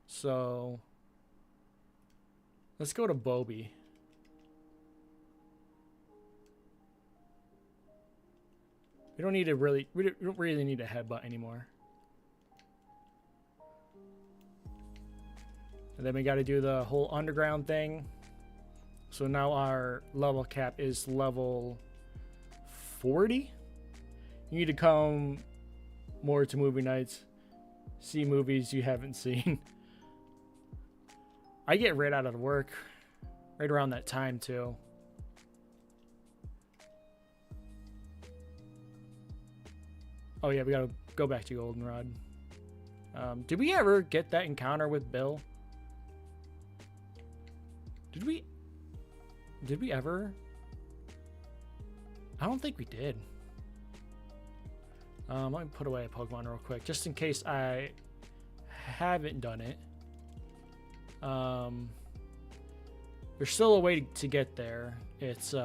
So let's go to Bobby. We don't really need a headbutt anymore. And then we got to do the whole underground thing. So now our level cap is level 40. You need to come more to movie nights. See movies you haven't seen. I get right out of work. Right around that time too. Oh yeah, we gotta go back to Goldenrod. Did we ever get that encounter with Bill? Did we ever? I don't think we did. Let me put away a Pokemon real quick, just in case I haven't done it. There's still a way to get there. It's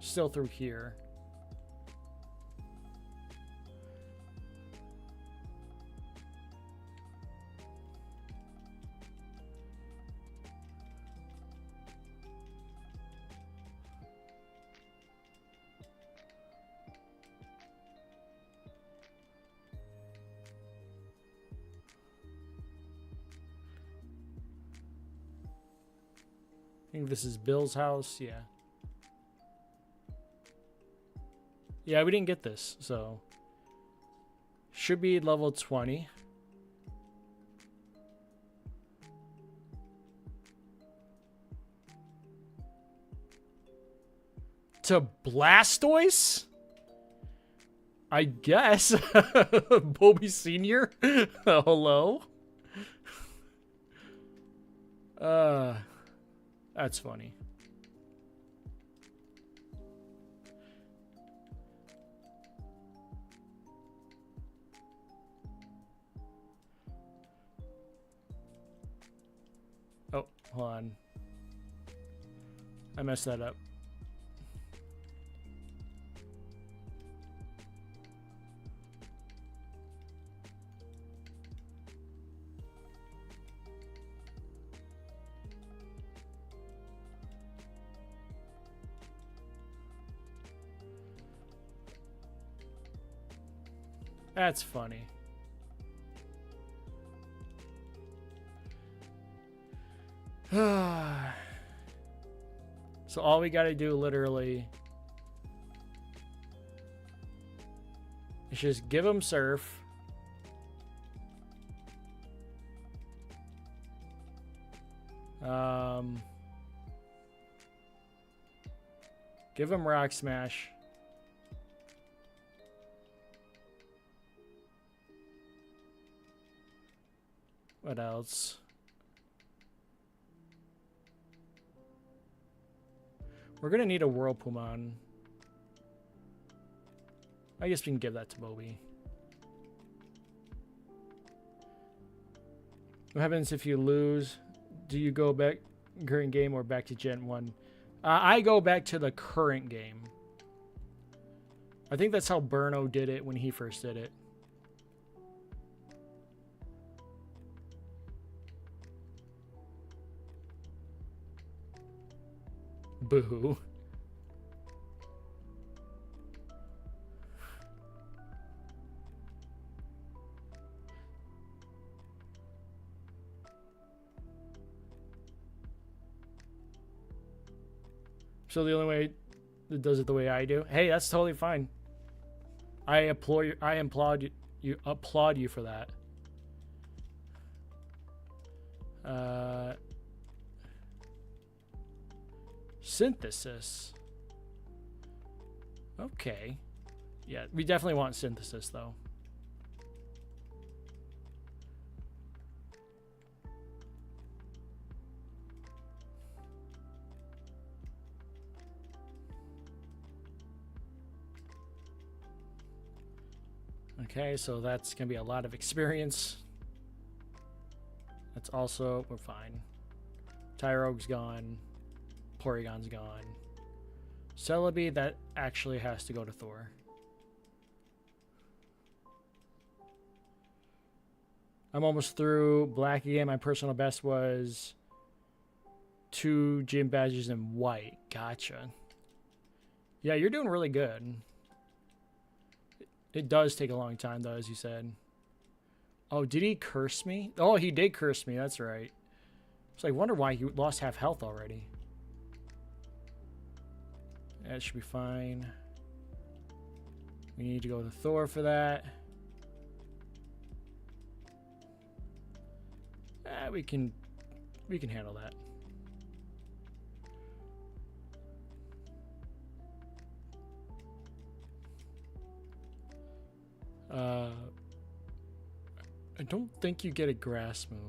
still through here. I think this is Bill's house. Yeah. Yeah, we didn't get this, so should be level 20. To Blastoise? I guess. Bobby Senior? Hello? That's funny. Oh, hold on. I messed that up. That's funny. So all we gotta do literally is just give him Surf. Give him Rock Smash. What else? We're gonna need a Whirlpool. I guess we can give that to Bobby. What happens if you lose? Do you go back current game or back to Gen 1? I go back to the current game. I think that's how Burno did it when he first did it. Boo. So the only way that does it the way I do. Hey, that's totally fine. I applaud you for that. Synthesis. Okay. Yeah, we definitely want synthesis though. Okay, so that's gonna be a lot of experience. That's also, we're fine. Tyrogue's gone. Porygon's gone. Celebi, that actually has to go to Thor. I'm almost through black again. My personal best was 2 gym badges in white. Gotcha. Yeah, you're doing really good. It does take a long time, though, as you said. Oh, did he curse me? Oh, he did curse me. That's right. So I wonder why he lost half health already. That should be fine. We need to go to Thor for that. We can handle that. I don't think you get a grass move.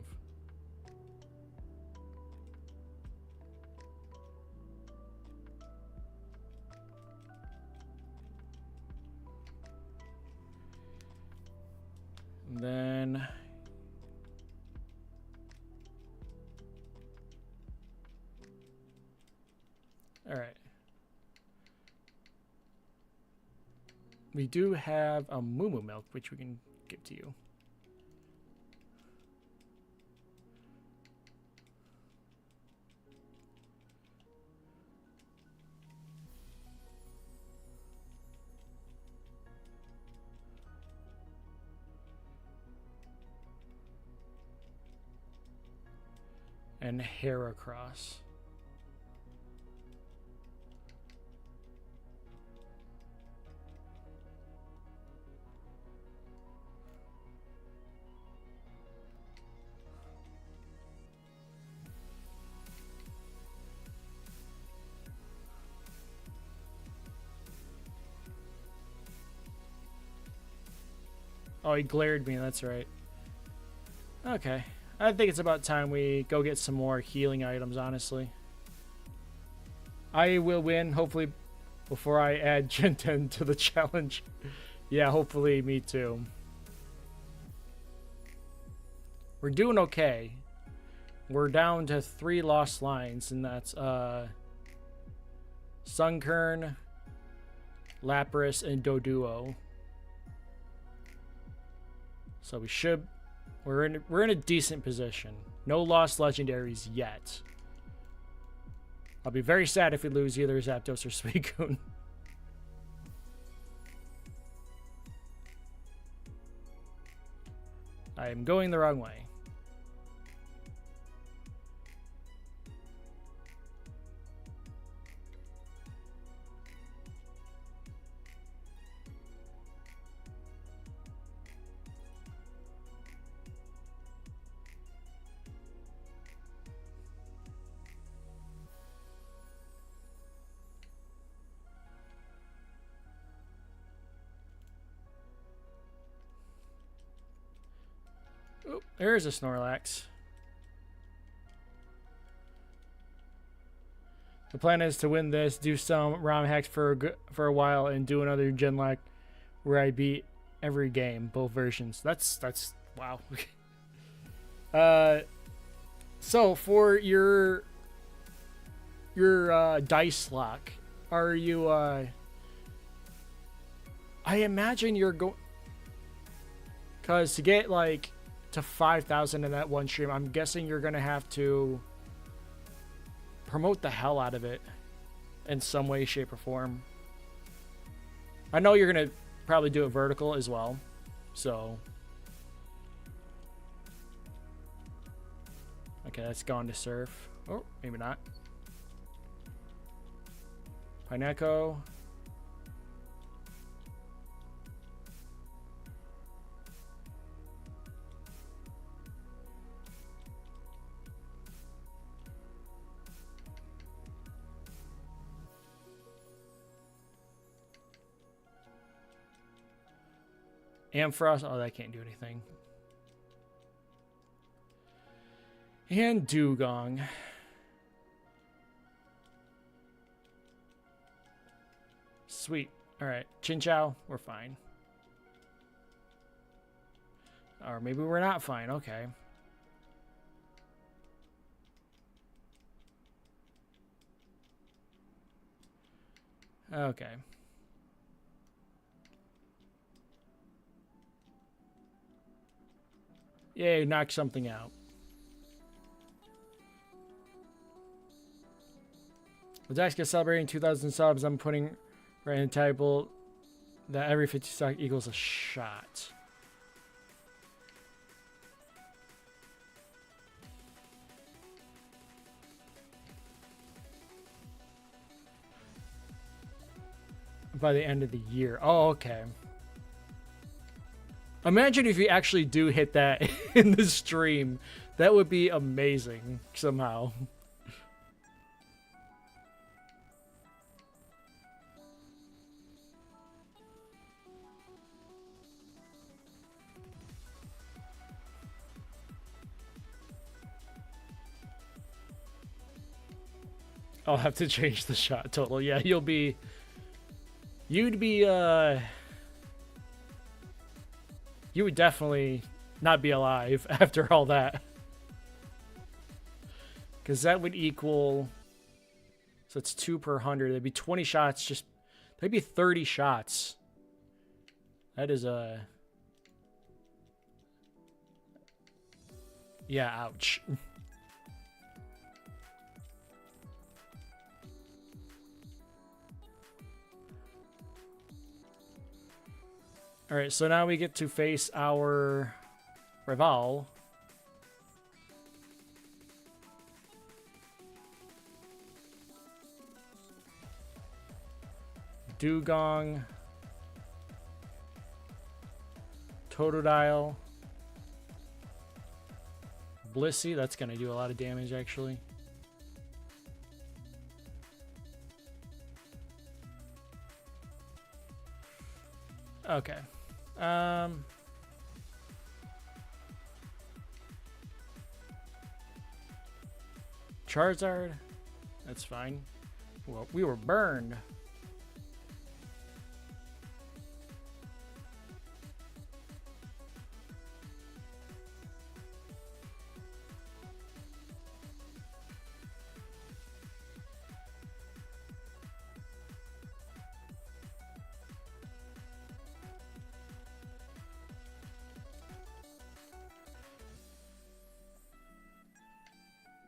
And then all right. We do have a Moo Moo milk, which we can give to you. And Heracross. Oh, he glared at me, that's right. Okay. I think it's about time we go get some more healing items, honestly. I will win, hopefully, before I add Gen 10 to the challenge. Yeah, hopefully, me too. We're doing okay. We're down to 3 lost lines, and that's Sunkern, Lapras, and Doduo. So we're in a decent position. No lost legendaries yet. I'll be very sad if we lose either Zapdos or Suicune. I am going the wrong way. Oh, there's a Snorlax. The plan is to win this, do some ROM hacks for a while, and do another Genlocke where I beat every game, both versions. That's wow. So for your dice lock, are you I imagine you're going, because to get like to 5,000 in that one stream, I'm guessing you're gonna have to promote the hell out of it in some way, shape, or form. I know you're gonna probably do it vertical as well, so okay, that's gone to surf. Oh, maybe not. Pineco. Ampharos. Oh, that can't do anything. And Dugong. Sweet. Alright. Chinchou, we're fine. Or maybe we're not fine. Okay. Okay. Yay, knock something out. With Dax gets celebrating 2,000 subs, I'm putting right in the table that every 50 stock equals a shot. By the end of the year. Oh, okay. Imagine if you actually do hit that in the stream. That would be amazing somehow. I'll have to change the shot total. Yeah, you'd be you would definitely not be alive after all that. Because that would equal, so it's 2 per 100. That'd be 20 shots. That'd be 30 shots. That is a, yeah, ouch. All right, so now we get to face our rival. Dugong. Totodile. Blissey, that's going to do a lot of damage, actually. Okay. Charizard. That's fine. Well, we were burned.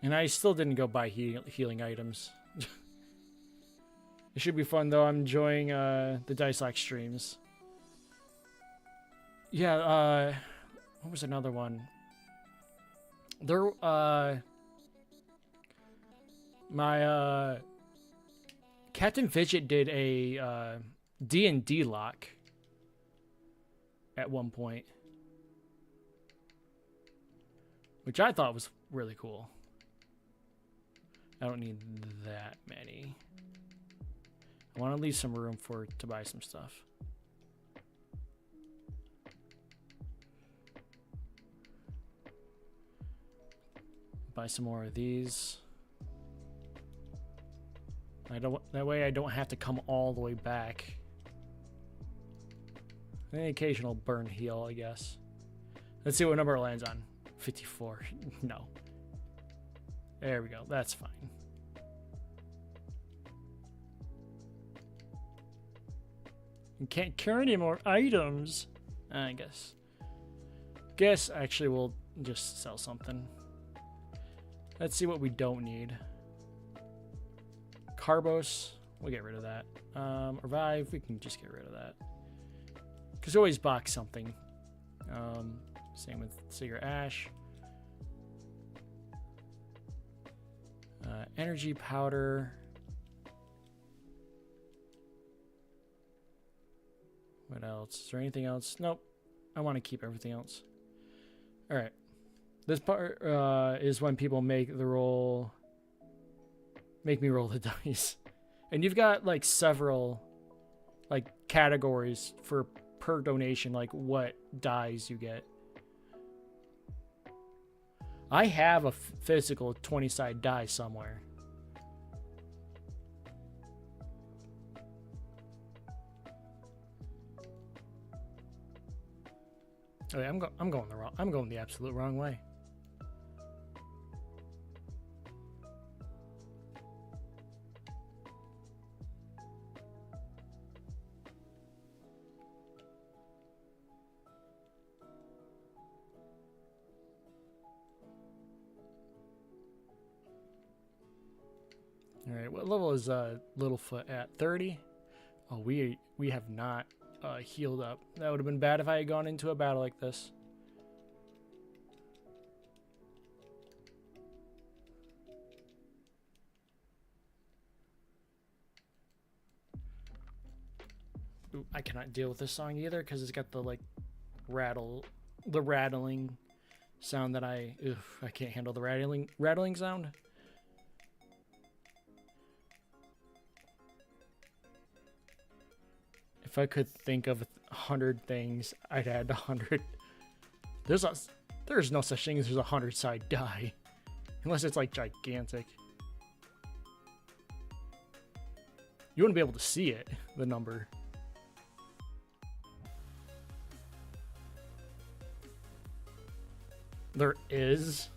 And I still didn't go buy healing items. It should be fun, though. I'm enjoying the Nuzlocke streams. Yeah, what was another one? There, my, Captain Fidget did a, D&D lock at one point. Which I thought was really cool. I don't need that many. I want to leave some room to buy some stuff. Buy some more of these. That way I don't have to come all the way back. An occasional burn heal, I guess. Let's see what number it lands on. 54. No. There we go. That's fine. You can't carry any more items. I guess. Actually we'll just sell something. Let's see what we don't need. Carbos. We'll get rid of that. Revive. We can just get rid of that. Because we always box something. Same with Cigar Ash. Energy powder. What else? Is there anything else? Nope. I want to keep everything else. All right. This part is when people make me roll the dice. And you've got like several like categories for per donation, like what dies you get. I have a physical 20-side die somewhere. Oh, yeah, I'm going the absolute wrong way. All right, what level is Littlefoot at? 30? Oh, we have not healed up. That would have been bad if I had gone into a battle like this. Ooh, I cannot deal with this song either because it's got the like rattling sound that I can't handle the rattling sound. If I could think of 100 things, I'd add 100. There's no such thing as a 100-side die. Unless it's like gigantic. You wouldn't be able to see it, the number. There is.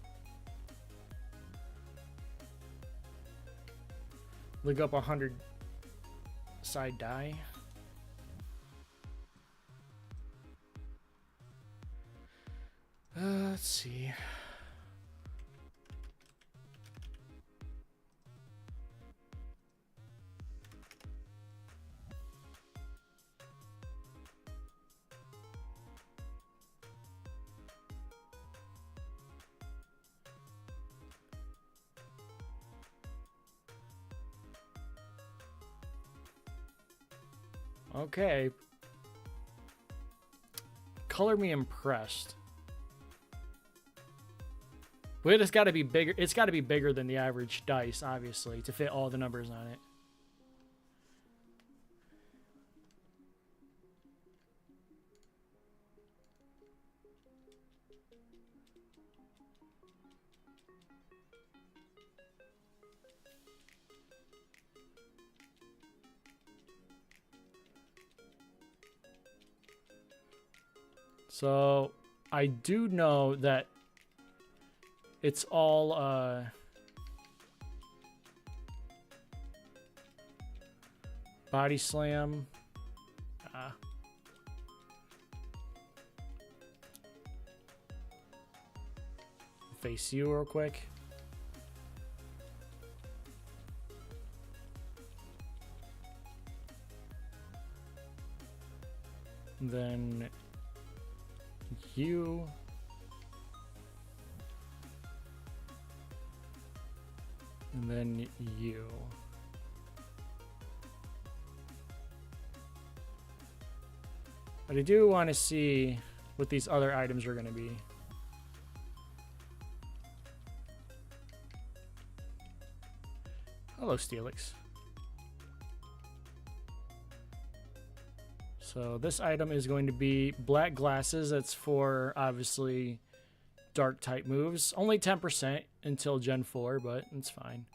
Look up 100-side die. Let's see. Okay. Color me impressed. But it's got to be bigger. It's got to be bigger than the average dice, obviously, to fit all the numbers on it. So I do know that it's all body slam. Face you real quick. Then you. And then you. But I do want to see what these other items are going to be. Hello, Steelix. So this item is going to be black glasses. That's for, obviously, dark type moves. Only 10% until Gen 4, but it's fine.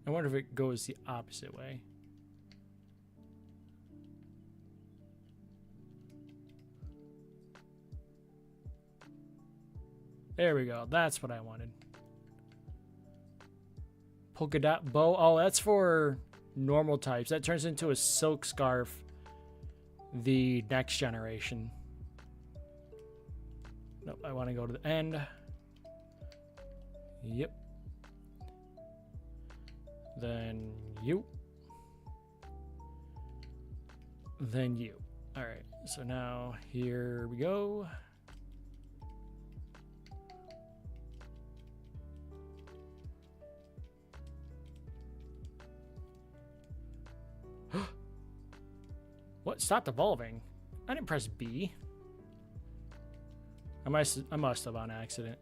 I wonder if it goes the opposite way. There we go. That's what I wanted. Polka dot bow. Oh, that's for normal types. That turns into a silk scarf the next generation. Nope, I want to go to the end. Yep. Then you. Then you. Alright, so now here we go. What? Stopped evolving? I didn't press B. I must have on accident.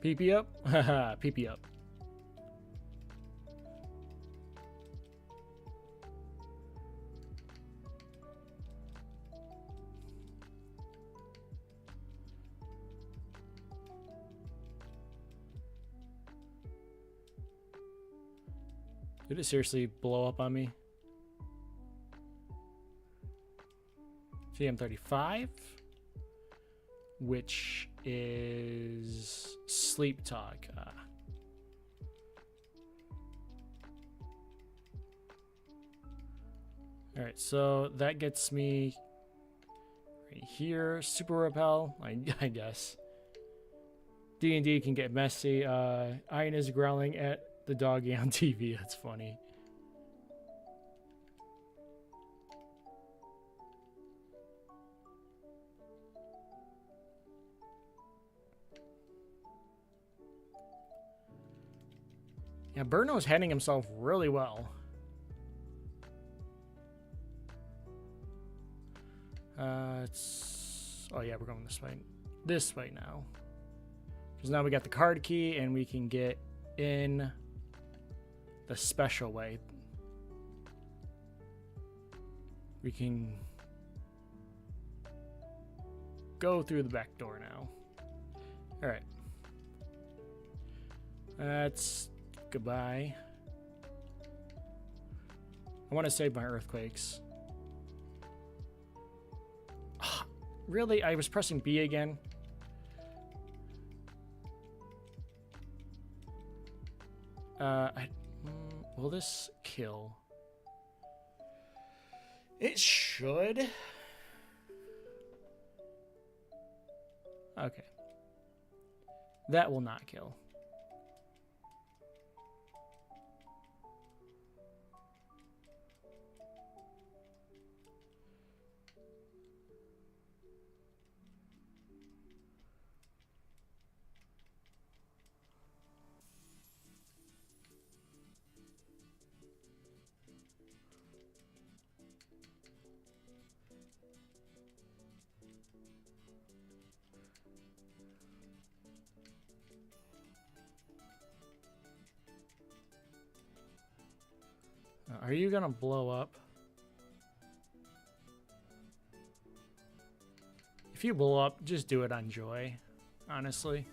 PP up? Haha, PP up. Did it seriously blow up on me? GM35, which is sleep talk. All right, so that gets me right here. Super repel, I guess. D&D can get messy. Iron is growling at the doggy on TV. That's funny. Yeah, Burno's handling himself really well. Oh yeah, we're going this way. This way now. Because now we got the card key and we can get in the special way. We can go through the back door now. Alright. That's goodbye. I want to save my earthquakes. Really? I was pressing B again? Will this kill? It should. Okay. That will not kill. Are you gonna blow up? If you blow up, just do it on Joy, honestly.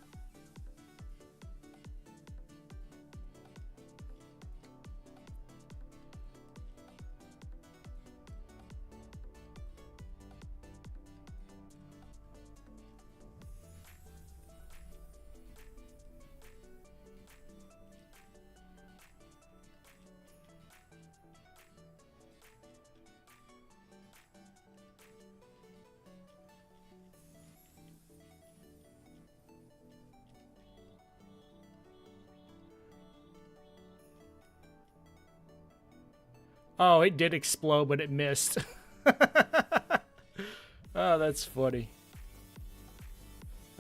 Oh, it did explode, but it missed. Oh, that's funny.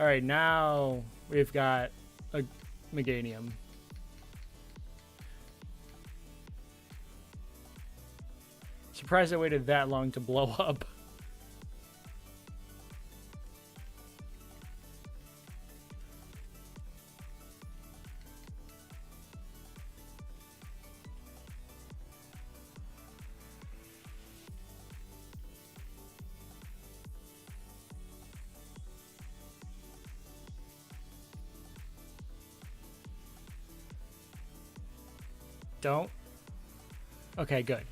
Alright, now we've got a Meganium. Surprised I waited that long to blow up. Don't. Okay, good.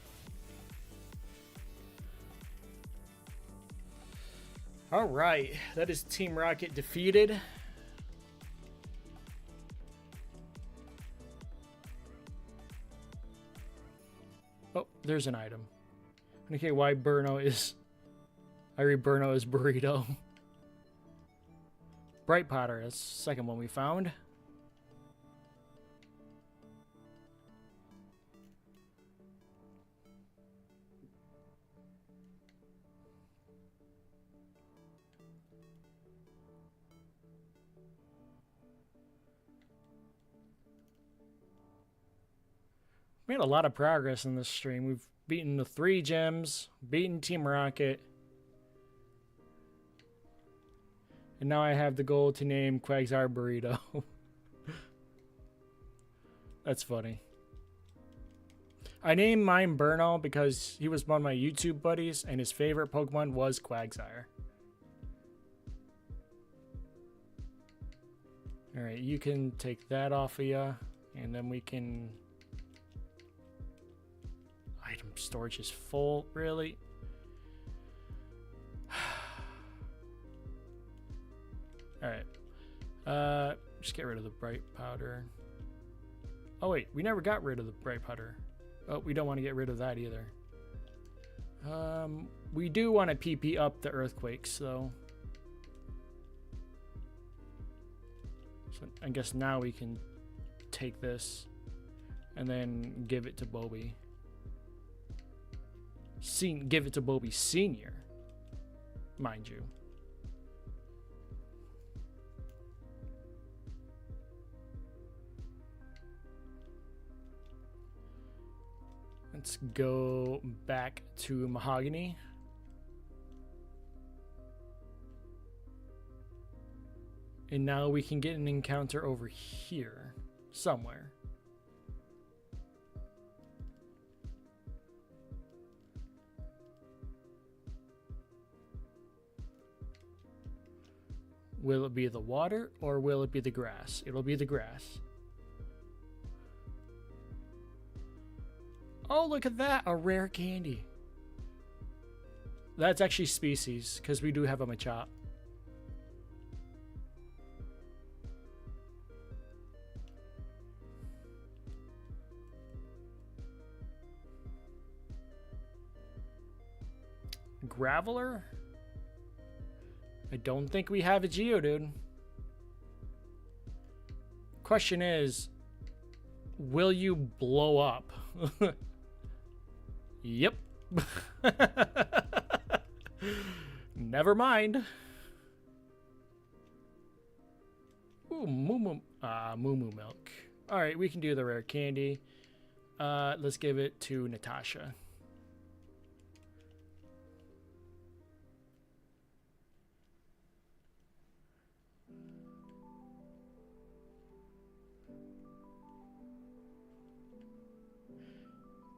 All right, that is Team Rocket defeated. Oh, there's an item. Okay, why Burno is... I read Burno as burrito. Bright Potter, that's the second one we found. We made a lot of progress in this stream. We've beaten the 3 gems, beaten Team Rocket. And now I have the goal to name Quagsire Burrito. That's funny. I named mine Burno because he was one of my YouTube buddies and his favorite Pokemon was Quagsire. Alright, you can take that off of you. And then we can... Item storage is full, really? Alright. Just get rid of the bright powder. Oh wait, we never got rid of the bright powder. Oh, we don't want to get rid of that either. We do want to PP up the earthquakes, though. So I guess now we can take this and then give it to Bobby. Give it to Bobby Sr., mind you. Let's go back to Mahogany. And now we can get an encounter over here somewhere. Will it be the water or will it be the grass? It'll be the grass. Oh, look at that. A rare candy. That's actually species, because we do have a Machop. Graveler? I don't think we have a Geodude. Question is, will you blow up? Yep. Never mind. Ooh, Moo Moo Milk. Alright, we can do the rare candy. Let's give it to Natasha.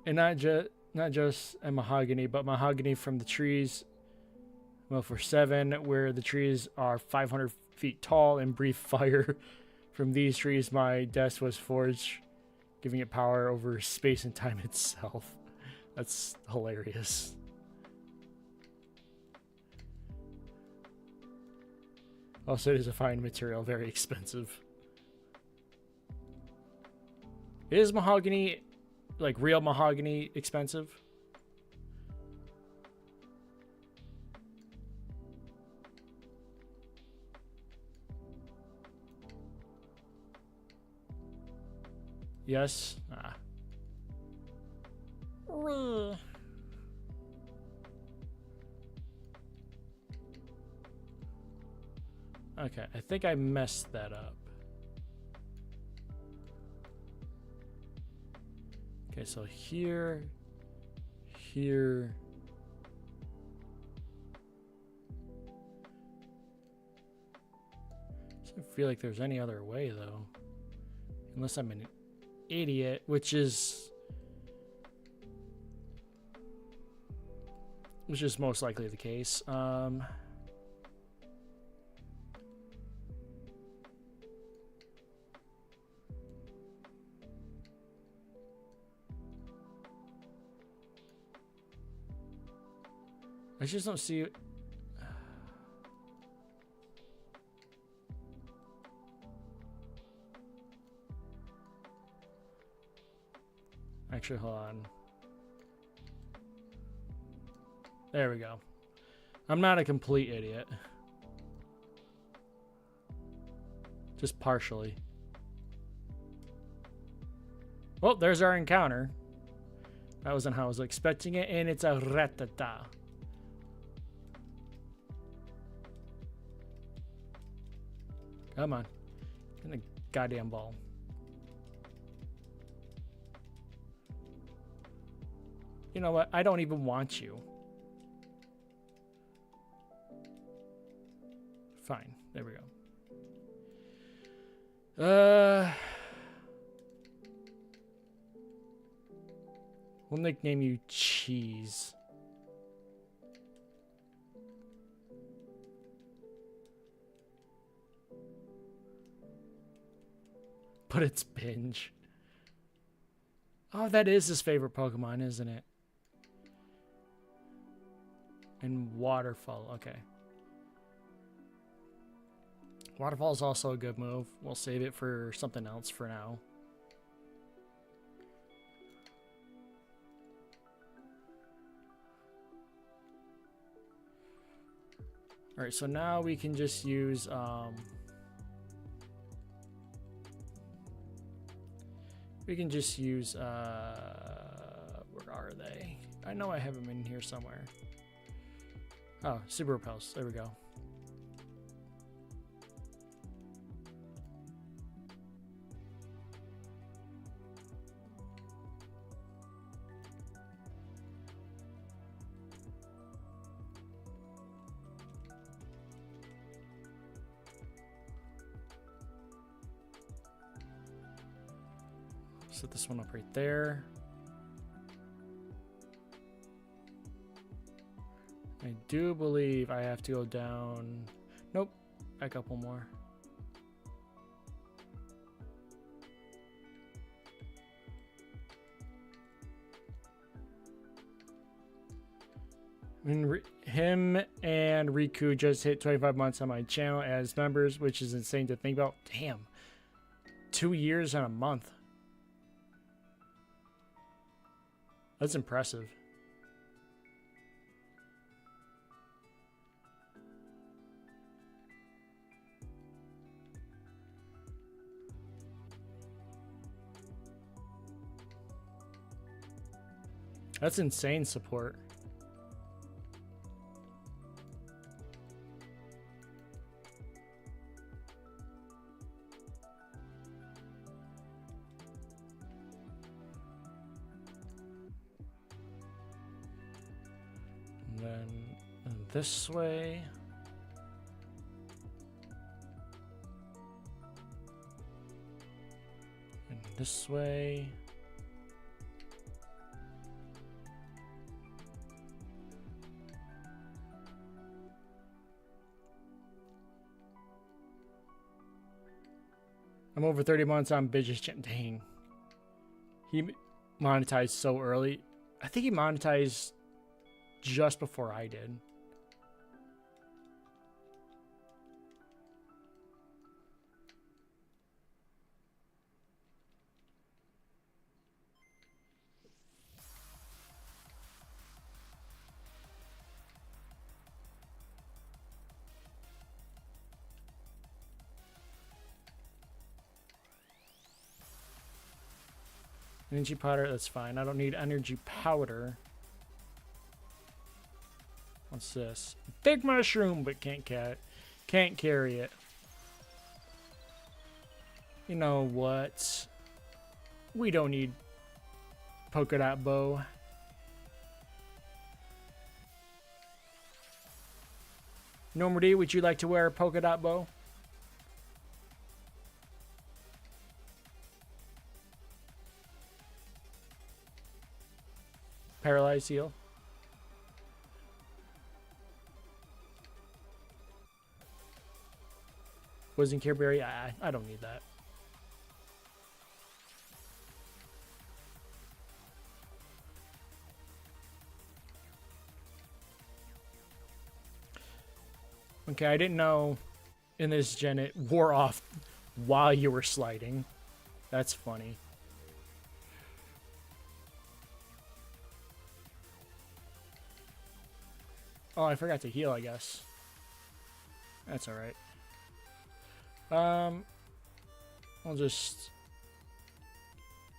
And not just a Mahogany, but Mahogany from the trees. Well, for 7, where the trees are 500 feet tall and breathe fire. From these trees, my desk was forged, giving it power over space and time itself. That's hilarious. Also, it is a fine material, very expensive. Is Mahogany, like real Mahogany, expensive? Yes. Ah. Okay, I think I messed that up. Okay, so here, here. Doesn't feel like there's any other way though. Unless I'm an idiot, which is most likely the case. I just don't see. Actually, hold on. There we go. I'm not a complete idiot. Just partially. Well, there's our encounter. That wasn't how I was expecting it, and it's a Rattata. Come on. Get the goddamn ball. You know what? I don't even want you. Fine. There we go. We'll nickname you Cheese. But it's Binge. Oh, that is his favorite Pokemon, isn't it? And Waterfall. Okay. Waterfall is also a good move. We'll save it for something else for now. Alright, so now we can just use where are they? I know I have them in here somewhere. Oh, Super Repels. There we go. Set this one up right there. I do believe I have to go down. Nope, a couple more. Him and Riku just hit 25 months on my channel as members, which is insane to think about. Damn, 2 years and a month. That's impressive. That's insane support. And then this way. And this way. I'm over 30 months on Bitches Channel. Dang. He monetized so early. I think he monetized just before I did. Energy powder, that's fine. I don't need energy powder. What's this? Big mushroom, but can't carry it. You know what? We don't need polka dot bow. Normandy, would you like to wear a polka dot bow? Paralyzed heal. Poison Care Berry. I don't need that. Okay, I didn't know in this gen it wore off while you were sliding. That's funny. Oh, I forgot to heal, I guess. That's alright. I'll just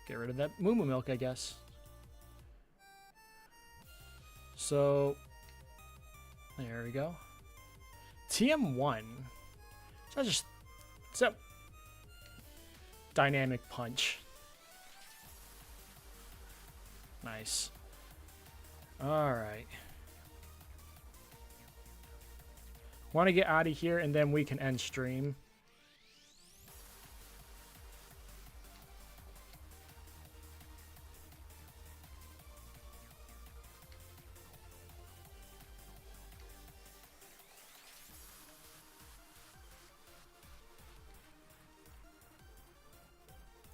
get rid of that Moo Moo Milk, I guess. So, there we go. TM1. So just, so, Dynamic Punch. Nice. Alright. Want to get out of here and then we can end stream.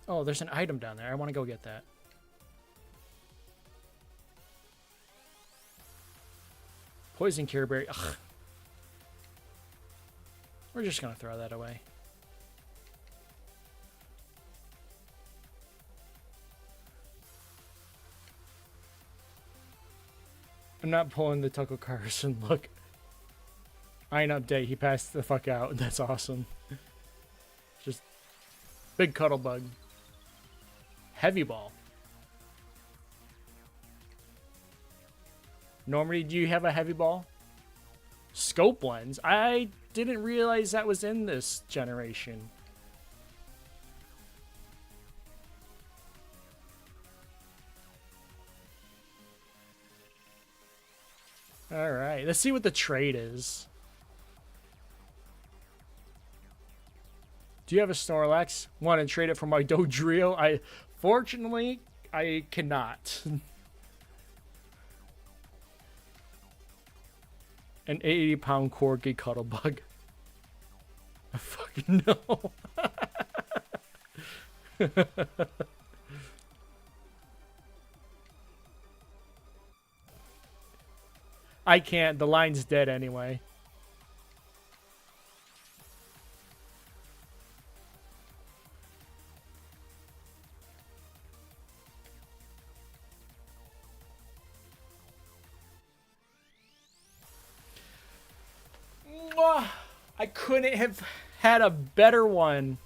Oh, there's an item down there. I want to go get that. Poison Cure Berry. Ugh. We're just going to throw that away. I'm not pulling the Tuckle Carson. Look. I ain't update. He passed the fuck out. That's awesome. Just big cuddle bug. Heavy Ball. Normandy, do you have a Heavy Ball? Scope Lens. I didn't realize that was in this generation. Alright, let's see what the trade is. Do you have a Snorlax? Want to trade it for my Dodrio? Fortunately, I cannot. An 80-pound Corgi Cuddlebug. I fucking know. I can't. The line's dead anyway. I couldn't have had a better one.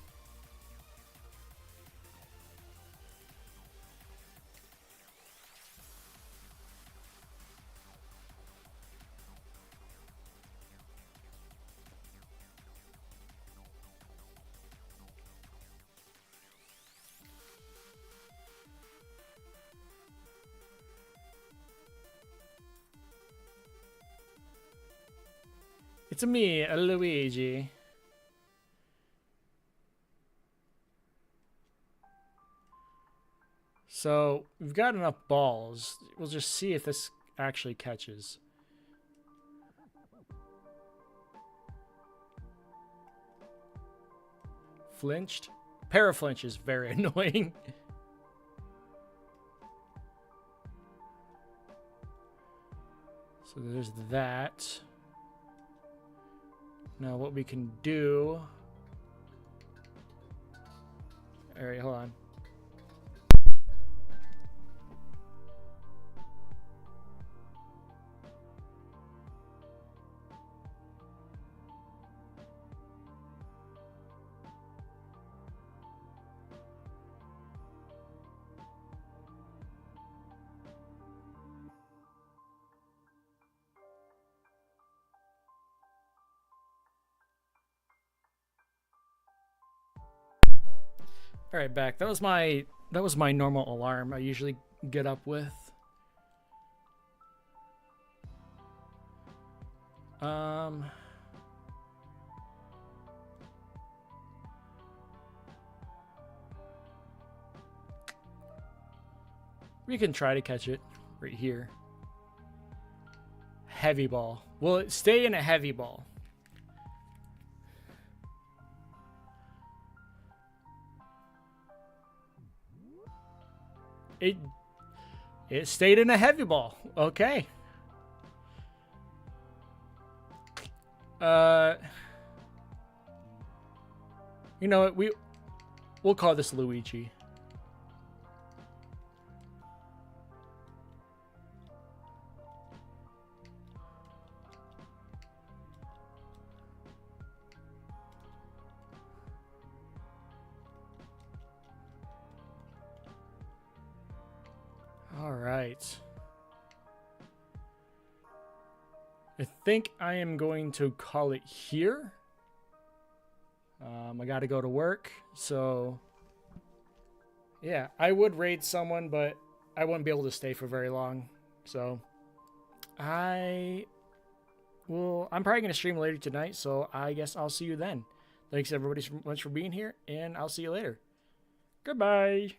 It's me, Luigi. So, we've got enough balls. We'll just see if this actually catches. Flinched? Paraflinch is very annoying. So there's that. Now what we can do... Alright, hold on. All right, back. That was my normal alarm I usually get up with. We can try to catch it right here. Heavy Ball. Will it stay in a Heavy Ball? It stayed in a Heavy Ball. Okay. You know what? We'll call this Luigi. right. I think I am going to call it here. I got to go to work, so yeah, I would raid someone, but I wouldn't be able to stay for very long. So I'm probably going to stream later tonight, so I guess I'll see you then. Thanks everybody so much for being here, and I'll see you later. Goodbye.